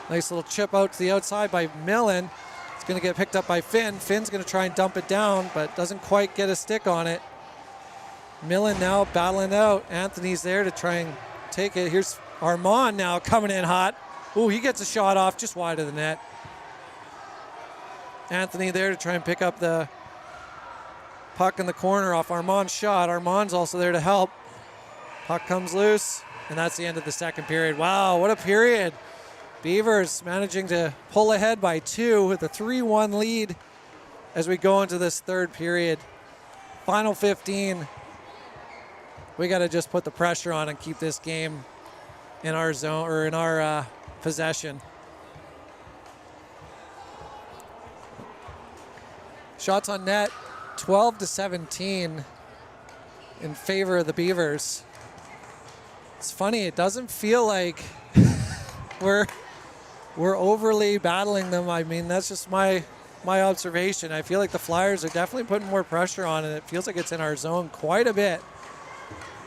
Nice little chip out to the outside by Millen. It's going to get picked up by Finn. Finn's going to try and dump it down, but doesn't quite get a stick on it. Millen now battling out. Anthony's there to try and take it. Here's Armand now coming in hot. Ooh, he gets a shot off just wide of the net. Anthony there to try and pick up the puck in the corner off Armand's shot. Armand's also there to help. Puck comes loose, and that's the end of the second period. Wow, what a period. Beavers managing to pull ahead by 2 with a 3-1 lead as we go into this third period. Final 15. We got to just put the pressure on and keep this game in our zone, or in our possession. Shots on net, 12-17 in favor of the Beavers. It's funny, it doesn't feel like we're overly battling them. I mean, that's just my observation. I feel like the Flyers are definitely putting more pressure on, and it feels like it's in our zone quite a bit.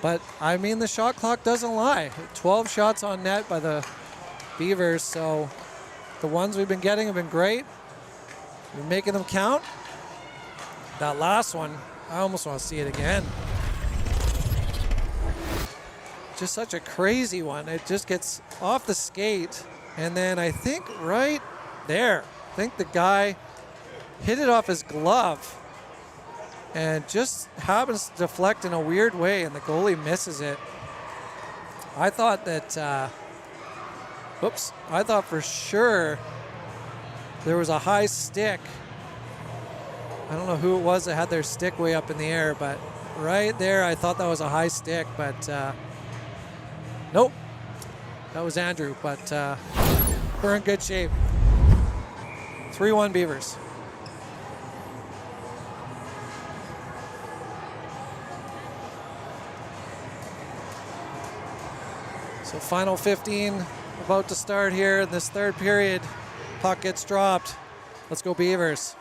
But, I mean, the shot clock doesn't lie. 12 shots on net by the Beavers, so the ones we've been getting have been great. We're making them count. That last one, I almost want to see it again. Just such a crazy one. It just gets off the skate, and then I think right there, I think the guy hit it off his glove and just happens to deflect in a weird way, and the goalie misses it. I thought that, I thought for sure there was a high stick. I don't know who it was that had their stick way up in the air, but right there I thought that was a high stick, but nope. That was Andrew, but we're in good shape. 3-1 Beavers. So final 15 about to start here in this third period. Puck gets dropped. Let's go Beavers.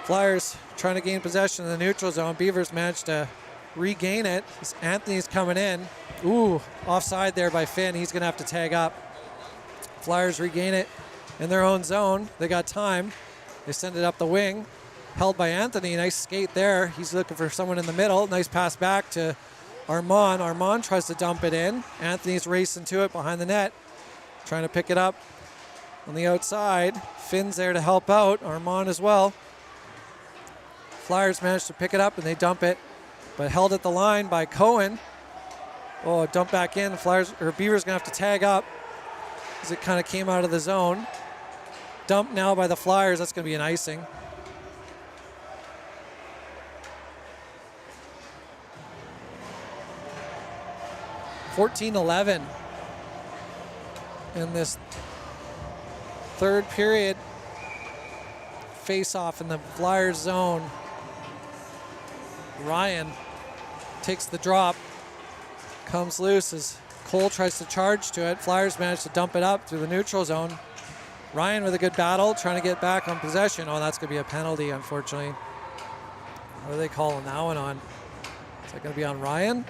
Flyers trying to gain possession in the neutral zone. Beavers managed to regain it. Anthony's coming in. Ooh, offside there by Finn. He's going to have to tag up. Flyers regain it in their own zone. They got time. They send it up the wing. Held by Anthony. Nice skate there. He's looking for someone in the middle. Nice pass back to Armand. Armand tries to dump it in. Anthony's racing to it behind the net. Trying to pick it up on the outside. Finn's there to help out. Armand as well. Flyers managed to pick it up and they dump it, but held at the line by Cohen. Oh, dump back in. Beavers gonna have to tag up as it kind of came out of the zone. Dump now by the Flyers. That's gonna be an icing. (14-11) in this third period. Face off in the Flyers zone. Ryan takes the drop, comes loose as Cole tries to charge to it. Flyers manage to dump it up through the neutral zone. Ryan with a good battle, trying to get back on possession. Oh, that's going to be a penalty, unfortunately. What are they calling that one on? Is that going to be on Ryan?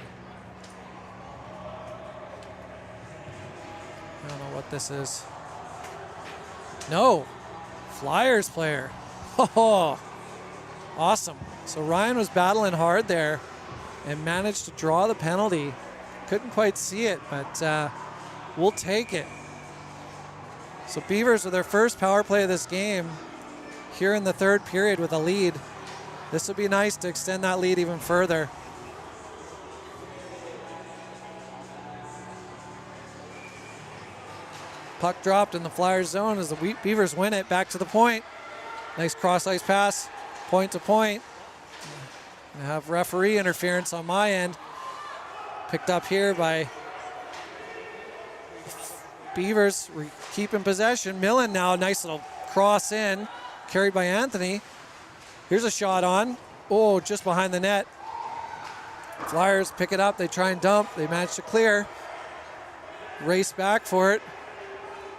I don't know what this is. No. Flyers player. Oh, awesome. So Ryan was battling hard there and managed to draw the penalty. Couldn't quite see it, but we'll take it. So Beavers with their first power play of this game here in the third period with a lead. This would be nice to extend that lead even further. Puck dropped in the Flyers zone as the Beavers win it. Back to the point. Nice cross-ice pass, point to point. I have referee interference on my end. Picked up here by Beavers keeping possession. Millen now, nice little cross in, carried by Anthony. Here's a shot on. Oh, just behind the net. Flyers pick it up. They try and dump. They manage to clear. Race back for it.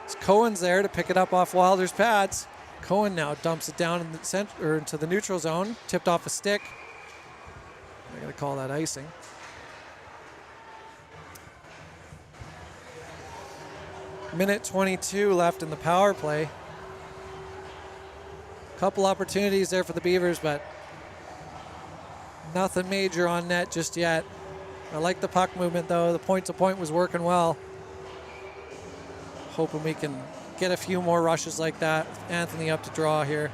It's Cohen's there to pick it up off Wilder's pads. Cohen now dumps it down in the center, or into the neutral zone. Tipped off a stick. I gotta call that icing. Minute 22 left in the power play. Couple opportunities there for the Beavers, but nothing major on net just yet. I like the puck movement though. The point to point was working well. Hoping we can get a few more rushes like that. Anthony up to draw here.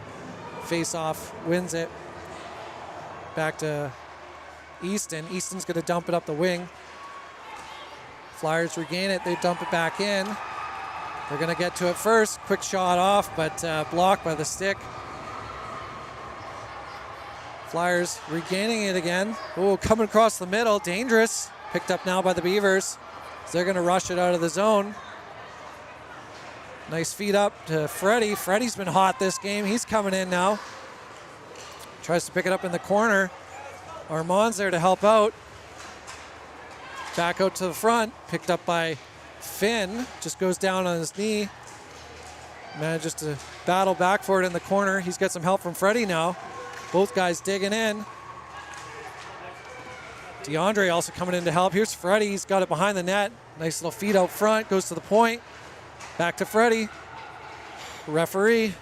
Face off, wins it. Back to Easton. Easton's gonna dump it up the wing. Flyers regain it, they dump it back in. They're gonna get to it first. Quick shot off, but blocked by the stick. Flyers regaining it again. Oh, coming across the middle, dangerous. Picked up now by the Beavers. So they're gonna rush it out of the zone. Nice feed up to Freddie. Freddie's been hot this game. He's coming in now. Tries to pick it up in the corner. Armand's there to help out. Back out to the front. Picked up by Finn. Just goes down on his knee. Manages to battle back for it in the corner. He's got some help from Freddie now. Both guys digging in. DeAndre also coming in to help. Here's Freddie. He's got it behind the net. Nice little feed out front. Goes to the point. Back to Freddie. Referee.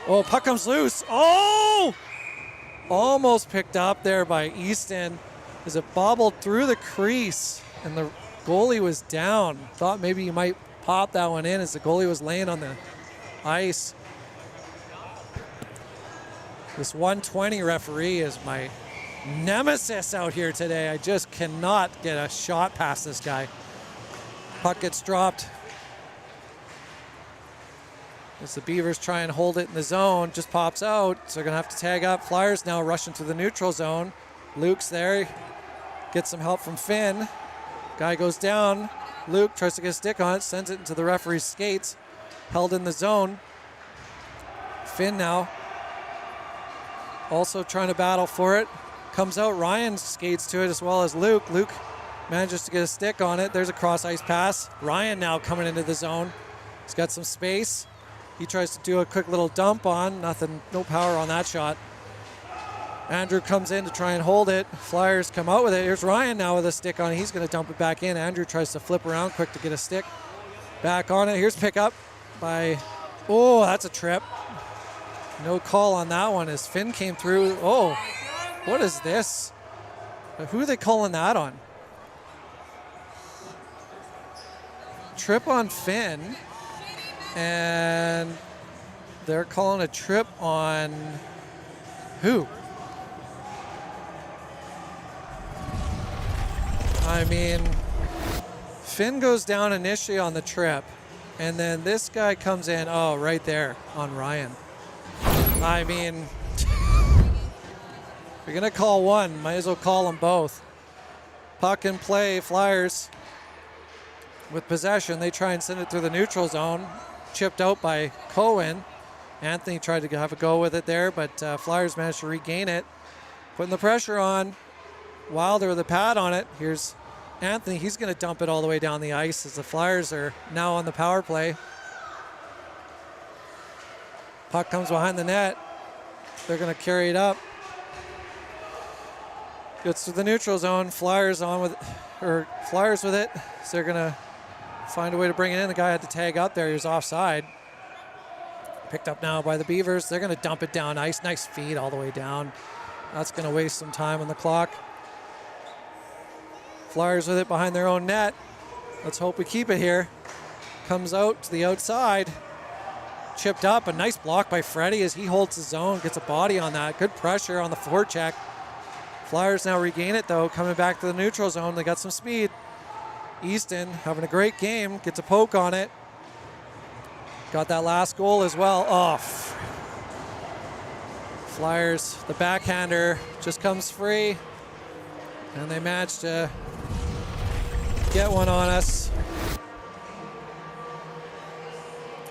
Oh, puck comes loose. Oh! Almost picked up there by Easton as it bobbled through the crease and the goalie was down. Thought maybe you might pop that one in as the goalie was laying on the ice. This 120 referee is my nemesis out here today. I just cannot get a shot past this guy. Puck gets dropped. As the Beavers try and hold it in the zone, just pops out. So they're gonna have to tag up. Flyers now rushing to the neutral zone. Luke's there, gets some help from Finn. Guy goes down. Luke tries to get a stick on it, sends it into the referee's skates. Held in the zone. Finn now also trying to battle for it. Comes out, Ryan skates to it as well as Luke. Luke manages to get a stick on it. There's a cross ice pass. Ryan now coming into the zone. He's got some space. He tries to do a quick little dump on. Nothing, no power on that shot. Andrew comes in to try and hold it. Flyers come out with it. Here's Ryan now with a stick on it. He's going to dump it back in. Andrew tries to flip around quick to get a stick back on it. Here's pickup by, oh, that's a trip. No call on that one as Finn came through. Oh, what is this? Who are they calling that on? Trip on Finn. And they're calling a trip on who? I mean, Finn goes down initially on the trip, and then this guy comes in, oh, right there on Ryan. I mean, if you're going to call one, might as well call them both. Puck in play, Flyers with possession. They try and send it through the neutral zone. Chipped out by Cohen. Anthony tried to have a go with it there, but Flyers managed to regain it. Putting the pressure on. Wilder with a pad on it. Here's Anthony. He's going to dump it all the way down the ice as the Flyers are now on the power play. Puck comes behind the net. They're going to carry it up. Gets to the neutral zone. Flyers with it. So they're going to find a way to bring it in. The guy had to tag out there. He was offside. Picked up now by the Beavers. They're going to dump it down ice. Nice feed all the way down. That's going to waste some time on the clock. Flyers with it behind their own net. Let's hope we keep it here. Comes out to the outside. Chipped up. A nice block by Freddie as he holds his zone. Gets a body on that. Good pressure on the forecheck. Flyers now regain it though. Coming back to the neutral zone. They got some speed. Easton having a great game. Gets a poke on it. Got that last goal as well. Oh. Flyers, the backhander just comes free. And they managed to get one on us.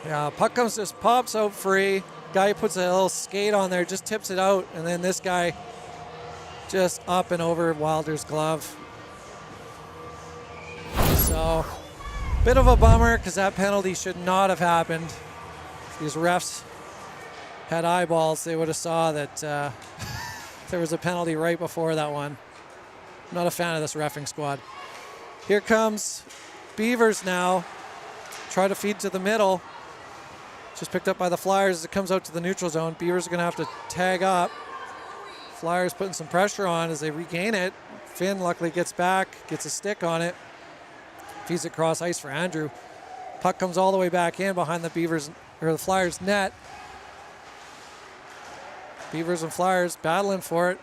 Yeah, puck just pops out free. Guy puts a little skate on there, just tips it out, and then this guy just up and over Wilder's glove. So, bit of a bummer because that penalty should not have happened. If these refs had eyeballs, they would have saw that there was a penalty right before that one. Not a fan of this reffing squad. Here comes Beavers now. Try to feed to the middle. Just picked up by the Flyers as it comes out to the neutral zone. Beavers are going to have to tag up. Flyers putting some pressure on as they regain it. Finn luckily gets back, gets a stick on it. Feeds it across ice for Andrew. Puck comes all the way back in behind the the Flyers net. Beavers and Flyers battling for it.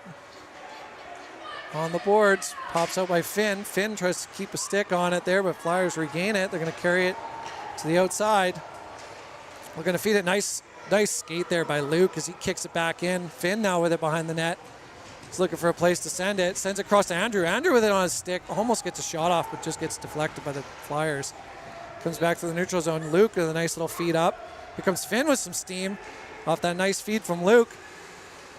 On the boards, pops out by Finn. Finn tries to keep a stick on it there, but Flyers regain it. They're going to carry it to the outside. We're going to feed it. Nice skate there by Luke as he kicks it back in. Finn now with it behind the net. He's looking for a place to send it. Sends it across to Andrew. Andrew with it on his stick. Almost gets a shot off, but just gets deflected by the Flyers. Comes back to the neutral zone. Luke with a nice little feed up. Here comes Finn with some steam off that nice feed from Luke.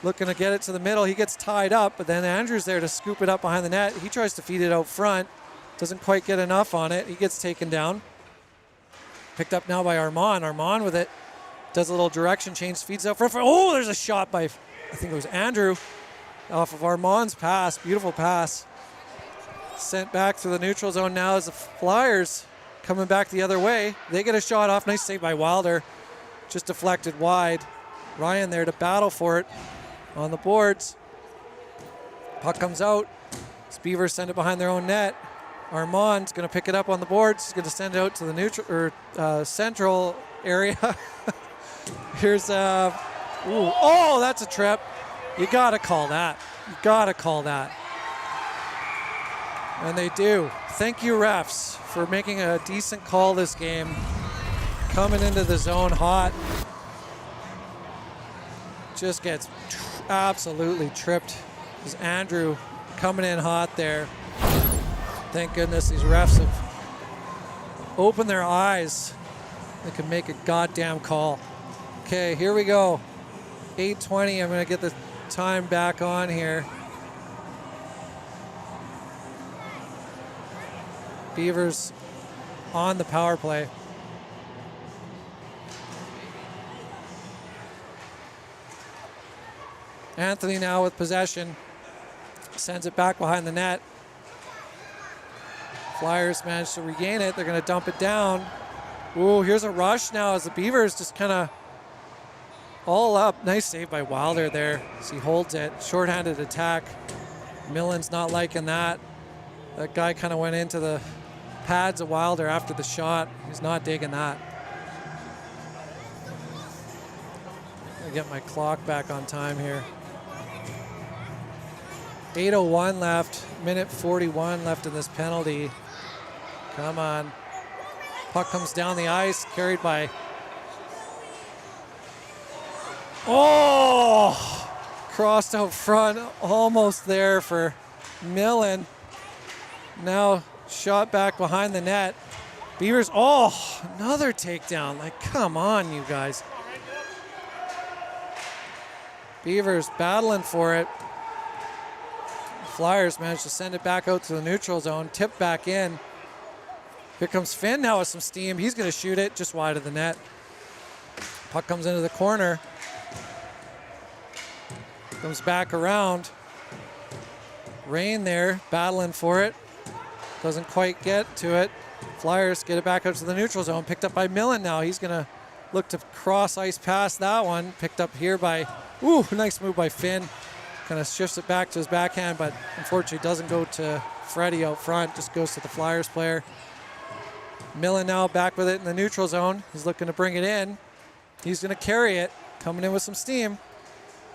Looking to get it to the middle. He gets tied up, but then Andrew's there to scoop it up behind the net. He tries to feed it out front. Doesn't quite get enough on it. He gets taken down. Picked up now by Armand. Armand with it. Does a little direction change. Feeds out front. Oh, there's a shot by, I think it was Andrew, off of Armand's pass. Beautiful pass. Sent back through the neutral zone now as the Flyers coming back the other way. They get a shot off. Nice save by Wilder. Just deflected wide. Ryan there to battle for it on the boards. Puck comes out. Beavers send it behind their own net. Armand's going to pick it up on the boards. He's going to send it out to the neutral or central area. Here's oh, that's a trip. You got to call that. You got to call that. And they do. Thank you, refs, for making a decent call this game. Coming into the zone hot. Just gets absolutely tripped. Is Andrew coming in hot there. Thank goodness these refs have opened their eyes. They can make a goddamn call. Okay, here we go. 8:20. I'm going to get the time back on here. Beavers on the power play. Anthony now with possession. Sends it back behind the net. Flyers manage to regain it. They're going to dump it down. Ooh, here's a rush now as the Beavers just kind of all up. Nice save by Wilder there as he holds it. Shorthanded attack. Millen's not liking that. That guy kind of went into the pads of Wilder after the shot. He's not digging that. I'm gonna get my clock back on time here. 8:01 left, minute 41 left in this penalty. Come on. Puck comes down the ice, carried by... Oh! Crossed out front, almost there for Millen. Now shot back behind the net. Beavers, oh, another takedown. Like, come on, you guys. Beavers battling for it. Flyers managed to send it back out to the neutral zone, tipped back in. Here comes Finn now with some steam. He's going to shoot it just wide of the net. Puck comes into the corner. Comes back around. Rain there, battling for it. Doesn't quite get to it. Flyers get it back up to the neutral zone. Picked up by Millen now. He's going to look to cross ice past that one. Picked up here by, ooh, nice move by Finn. Kind of shifts it back to his backhand, but unfortunately doesn't go to Freddie out front. Just goes to the Flyers player. Millen now back with it in the neutral zone. He's looking to bring it in. He's going to carry it. Coming in with some steam.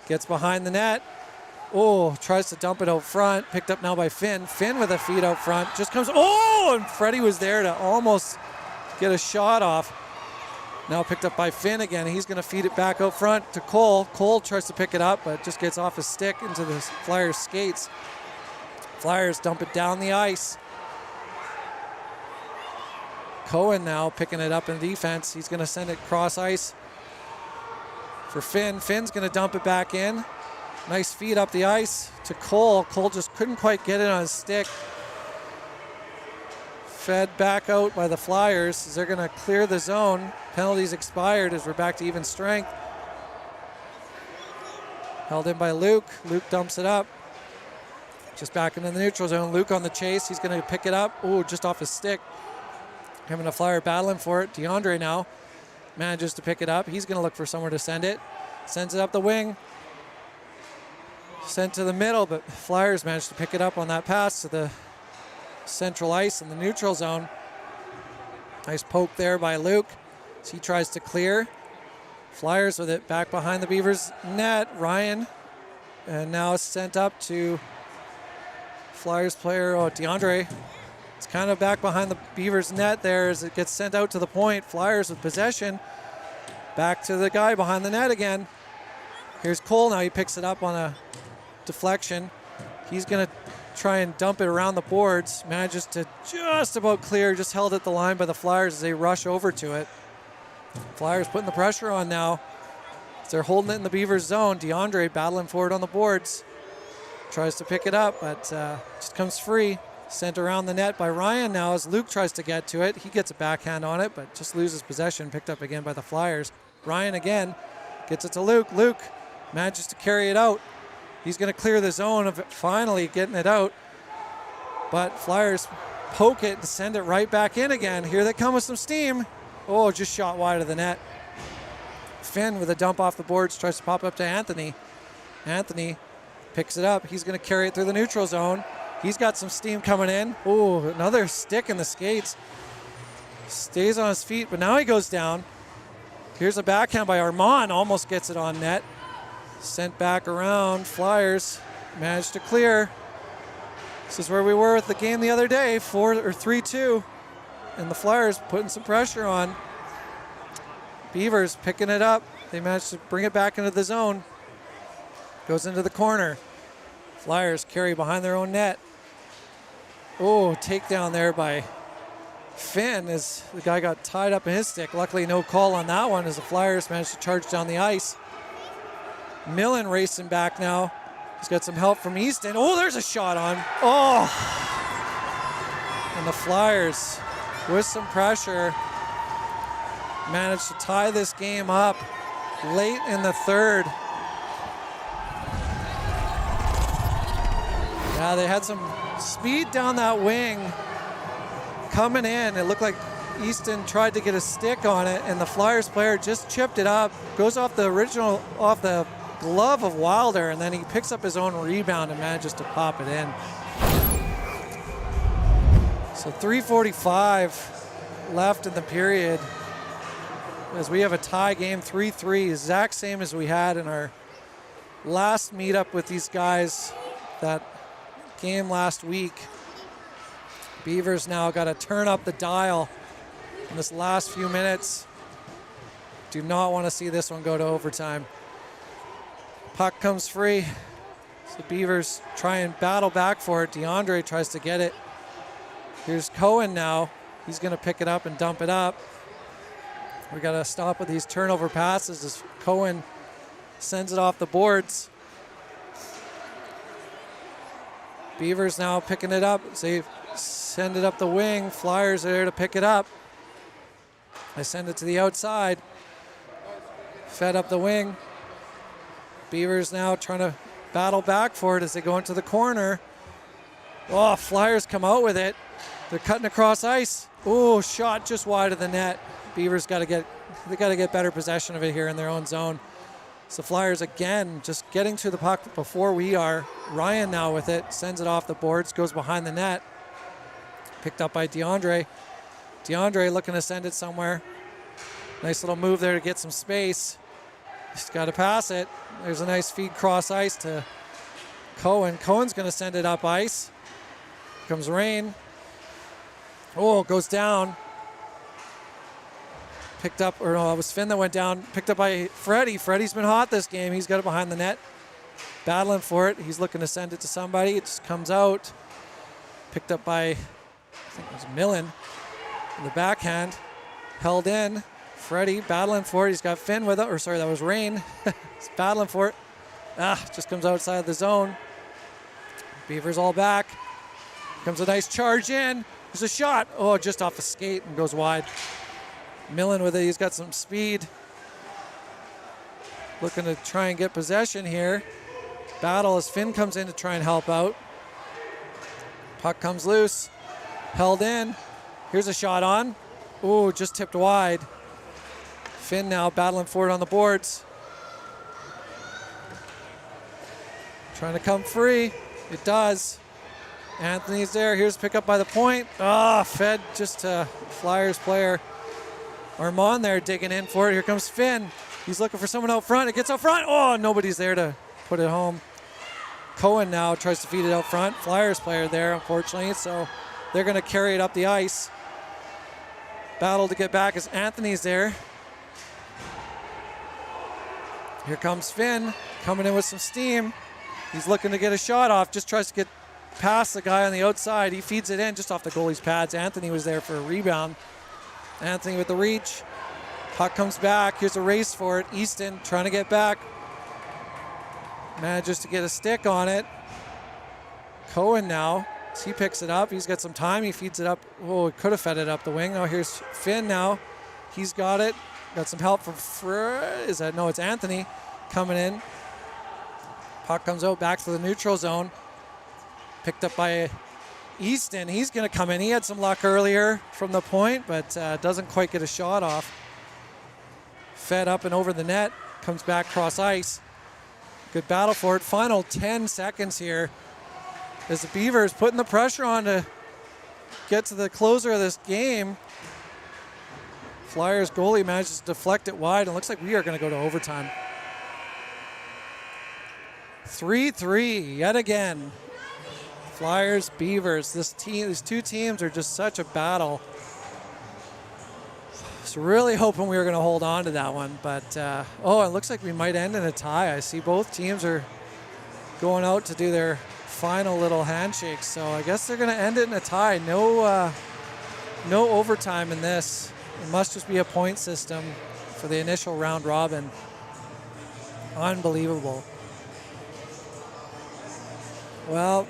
Gets behind the net. Oh, tries to dump it out front. Picked up now by Finn. Finn with a feed out front. Just comes, oh, and Freddie was there to almost get a shot off. Now picked up by Finn again. He's going to feed it back out front to Cole. Cole tries to pick it up, but just gets off his stick into the Flyers' skates. Flyers dump it down the ice. Cohen now picking it up in defense. He's going to send it cross ice for Finn. Finn's going to dump it back in. Nice feed up the ice to Cole. Cole just couldn't quite get it on his stick. Fed back out by the Flyers as they're going to clear the zone. Penalties expired as we're back to even strength. Held in by Luke. Luke dumps it up. Just back into the neutral zone. Luke on the chase. He's going to pick it up. Oh, just off his stick. Having a Flyer battling for it. DeAndre now manages to pick it up. He's going to look for somewhere to send it. Sends it up the wing. Sent to the middle, but Flyers managed to pick it up on that pass to the central ice in the neutral zone. Nice poke there by Luke as he tries to clear. Flyers with it back behind the Beavers net. Ryan, and now it's sent up to Flyers player, DeAndre. It's kind of back behind the Beavers net there as it gets sent out to the point. Flyers with possession. Back to the guy behind the net again. Here's Cole now. He picks it up on a deflection. He's going to try and dump it around the boards. Manages to just about clear. Just held at the line by the Flyers as they rush over to it. Flyers putting the pressure on now. They're holding it in the Beavers zone. DeAndre battling for it on the boards. Tries to pick it up, but just comes free. Sent around the net by Ryan now as Luke tries to get to it. He gets a backhand on it, but just loses possession. Picked up again by the Flyers. Ryan again gets it to Luke. Luke manages to carry it out. He's going to clear the zone of finally getting it out. But Flyers poke it and send it right back in again. Here they come with some steam. Oh, just shot wide of the net. Finn with a dump off the boards tries to pop up to Anthony. Anthony picks it up. He's going to carry it through the neutral zone. He's got some steam coming in. Oh, another stick in the skates. Stays on his feet, but now he goes down. Here's a backhand by Armand. Almost gets it on net. Sent back around. Flyers managed to clear. This is where we were with the game the other day, 3-2. And the Flyers putting some pressure on. Beavers picking it up. They managed to bring it back into the zone. Goes into the corner. Flyers carry behind their own net. Oh, takedown there by Finn as the guy got tied up in his stick. Luckily no call on that one as the Flyers managed to charge down the ice. Millen racing back now. He's got some help from Easton. Oh, there's a shot on. Oh! And the Flyers, with some pressure, managed to tie this game up late in the third. Yeah, they had some speed down that wing coming in. It looked like Easton tried to get a stick on it, and the Flyers player just chipped it up. Goes off the glove of Wilder, and then he picks up his own rebound and manages to pop it in. So 3:45 left in the period as we have a tie game, 3-3, exact same as we had in our last meetup with these guys, that game last week. Beavers now got to turn up the dial in this last few minutes. Do not want to see this one go to overtime. Puck comes free. So the Beavers try and battle back for it. DeAndre tries to get it. Here's Cohen now. He's going to pick it up and dump it up. We got to stop with these turnover passes as Cohen sends it off the boards. Beavers now picking it up. They send it up the wing. Flyers are there to pick it up. They send it to the outside. Fed up the wing. Beavers now trying to battle back for it as they go into the corner. Oh, Flyers come out with it. They're cutting across ice. Oh, shot just wide of the net. Beavers got to get better possession of it here in their own zone. So Flyers again just getting to the puck before we are. Ryan now with it, sends it off the boards, goes behind the net. Picked up by DeAndre. DeAndre looking to send it somewhere. Nice little move there to get some space. He's got to pass it. There's a nice feed cross ice to Cohen. Cohen's going to send it up ice. Here comes Rain. Oh, it goes down. Picked up, or no, it was Finn that went down. Picked up by Freddie. Freddie's been hot this game. He's got it behind the net. Battling for it. He's looking to send it to somebody. It just comes out. Picked up by, I think it was Millen. In the backhand. Held in. Freddie battling for it. He's got Finn with it. Or sorry, that was Rain. He's battling for it. Just comes outside the zone. Beavers all back. Comes a nice charge in. There's a shot. Oh, just off the skate and goes wide. Millen with it. He's got some speed. Looking to try and get possession here. Battle as Finn comes in to try and help out. Puck comes loose. Held in. Here's a shot on. Oh, just tipped wide. Finn now battling for it on the boards. Trying to come free. It does. Anthony's there. Here's pick up by the point. Fed just to Flyers player. Armand there digging in for it. Here comes Finn. He's looking for someone out front. It gets out front. Oh, nobody's there to put it home. Cohen now tries to feed it out front. Flyers player there, unfortunately. So they're going to carry it up the ice. Battle to get back as Anthony's there. Here comes Finn coming in with some steam. He's looking to get a shot off. Just tries to get past the guy on the outside. He feeds it in just off the goalie's pads. Anthony was there for a rebound. Anthony with the reach. Puck comes back. Here's a race for it. Easton trying to get back. Manages to get a stick on it. Cohen now. He picks it up. He's got some time. He feeds it up. Oh, he could have fed it up the wing. Now here's Finn now. He's got it. Got some help from it's Anthony coming in. Puck comes out back to the neutral zone. Picked up by Easton. He's going to come in. He had some luck earlier from the point, but doesn't quite get a shot off. Fed up and over the net. Comes back cross ice. Good battle for it. Final 10 seconds here as the Beavers putting the pressure on to get to the closer of this game. Flyers goalie manages to deflect it wide, and looks like we are going to go to overtime. 3-3 yet again. Flyers, Beavers. These two teams are just such a battle. So really hoping we were going to hold on to that one, but it looks like we might end in a tie. I see both teams are going out to do their final little handshakes, so I guess they're going to end it in a tie. No overtime in this. It must just be a point system for the initial round robin. Unbelievable. Well,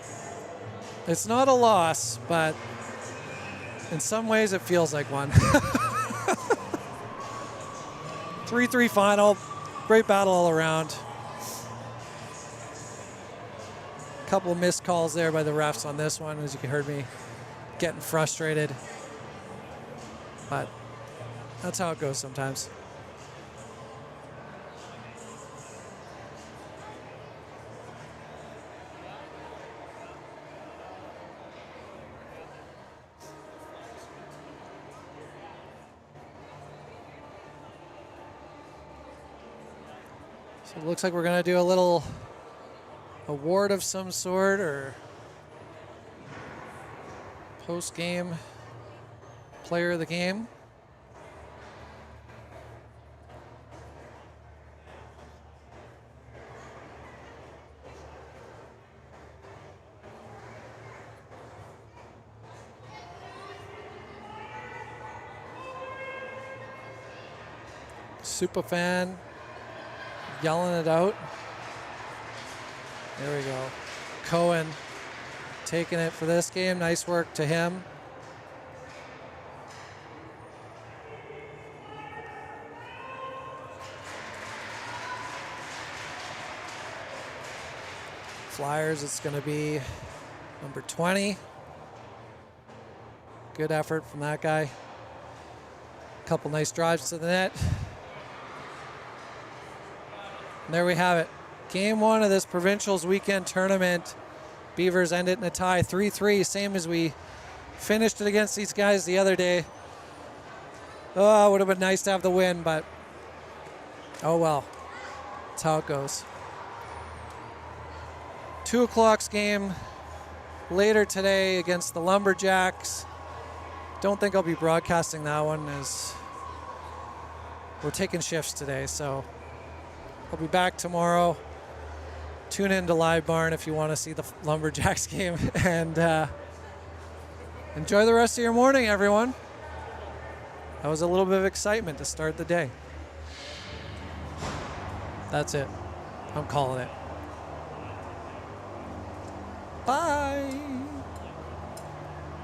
it's not a loss, but in some ways it feels like one. 3-3 final. Great battle all around. A couple of missed calls there by the refs on this one, as you heard me getting frustrated. But that's how it goes sometimes. So it looks like we're going to do a little award of some sort, or post-game player of the game. Superfan yelling it out. There we go. Cohen taking it for this game. Nice work to him. Flyers, it's going to be number 20. Good effort from that guy. Couple nice drives to the net. And there we have it. Game 1 of this Provincials weekend tournament. Beavers end it in a tie, 3-3, same as we finished it against these guys the other day. Oh, it would have been nice to have the win, but oh well. That's how it goes. 2 o'clock's game later today against the Lumberjacks. Don't think I'll be broadcasting that one as we're taking shifts today, so I'll be back tomorrow. Tune in to Live Barn if you want to see the Lumberjacks game, and enjoy the rest of your morning, everyone. That was a little bit of excitement to start the day. That's it. I'm calling it. Bye.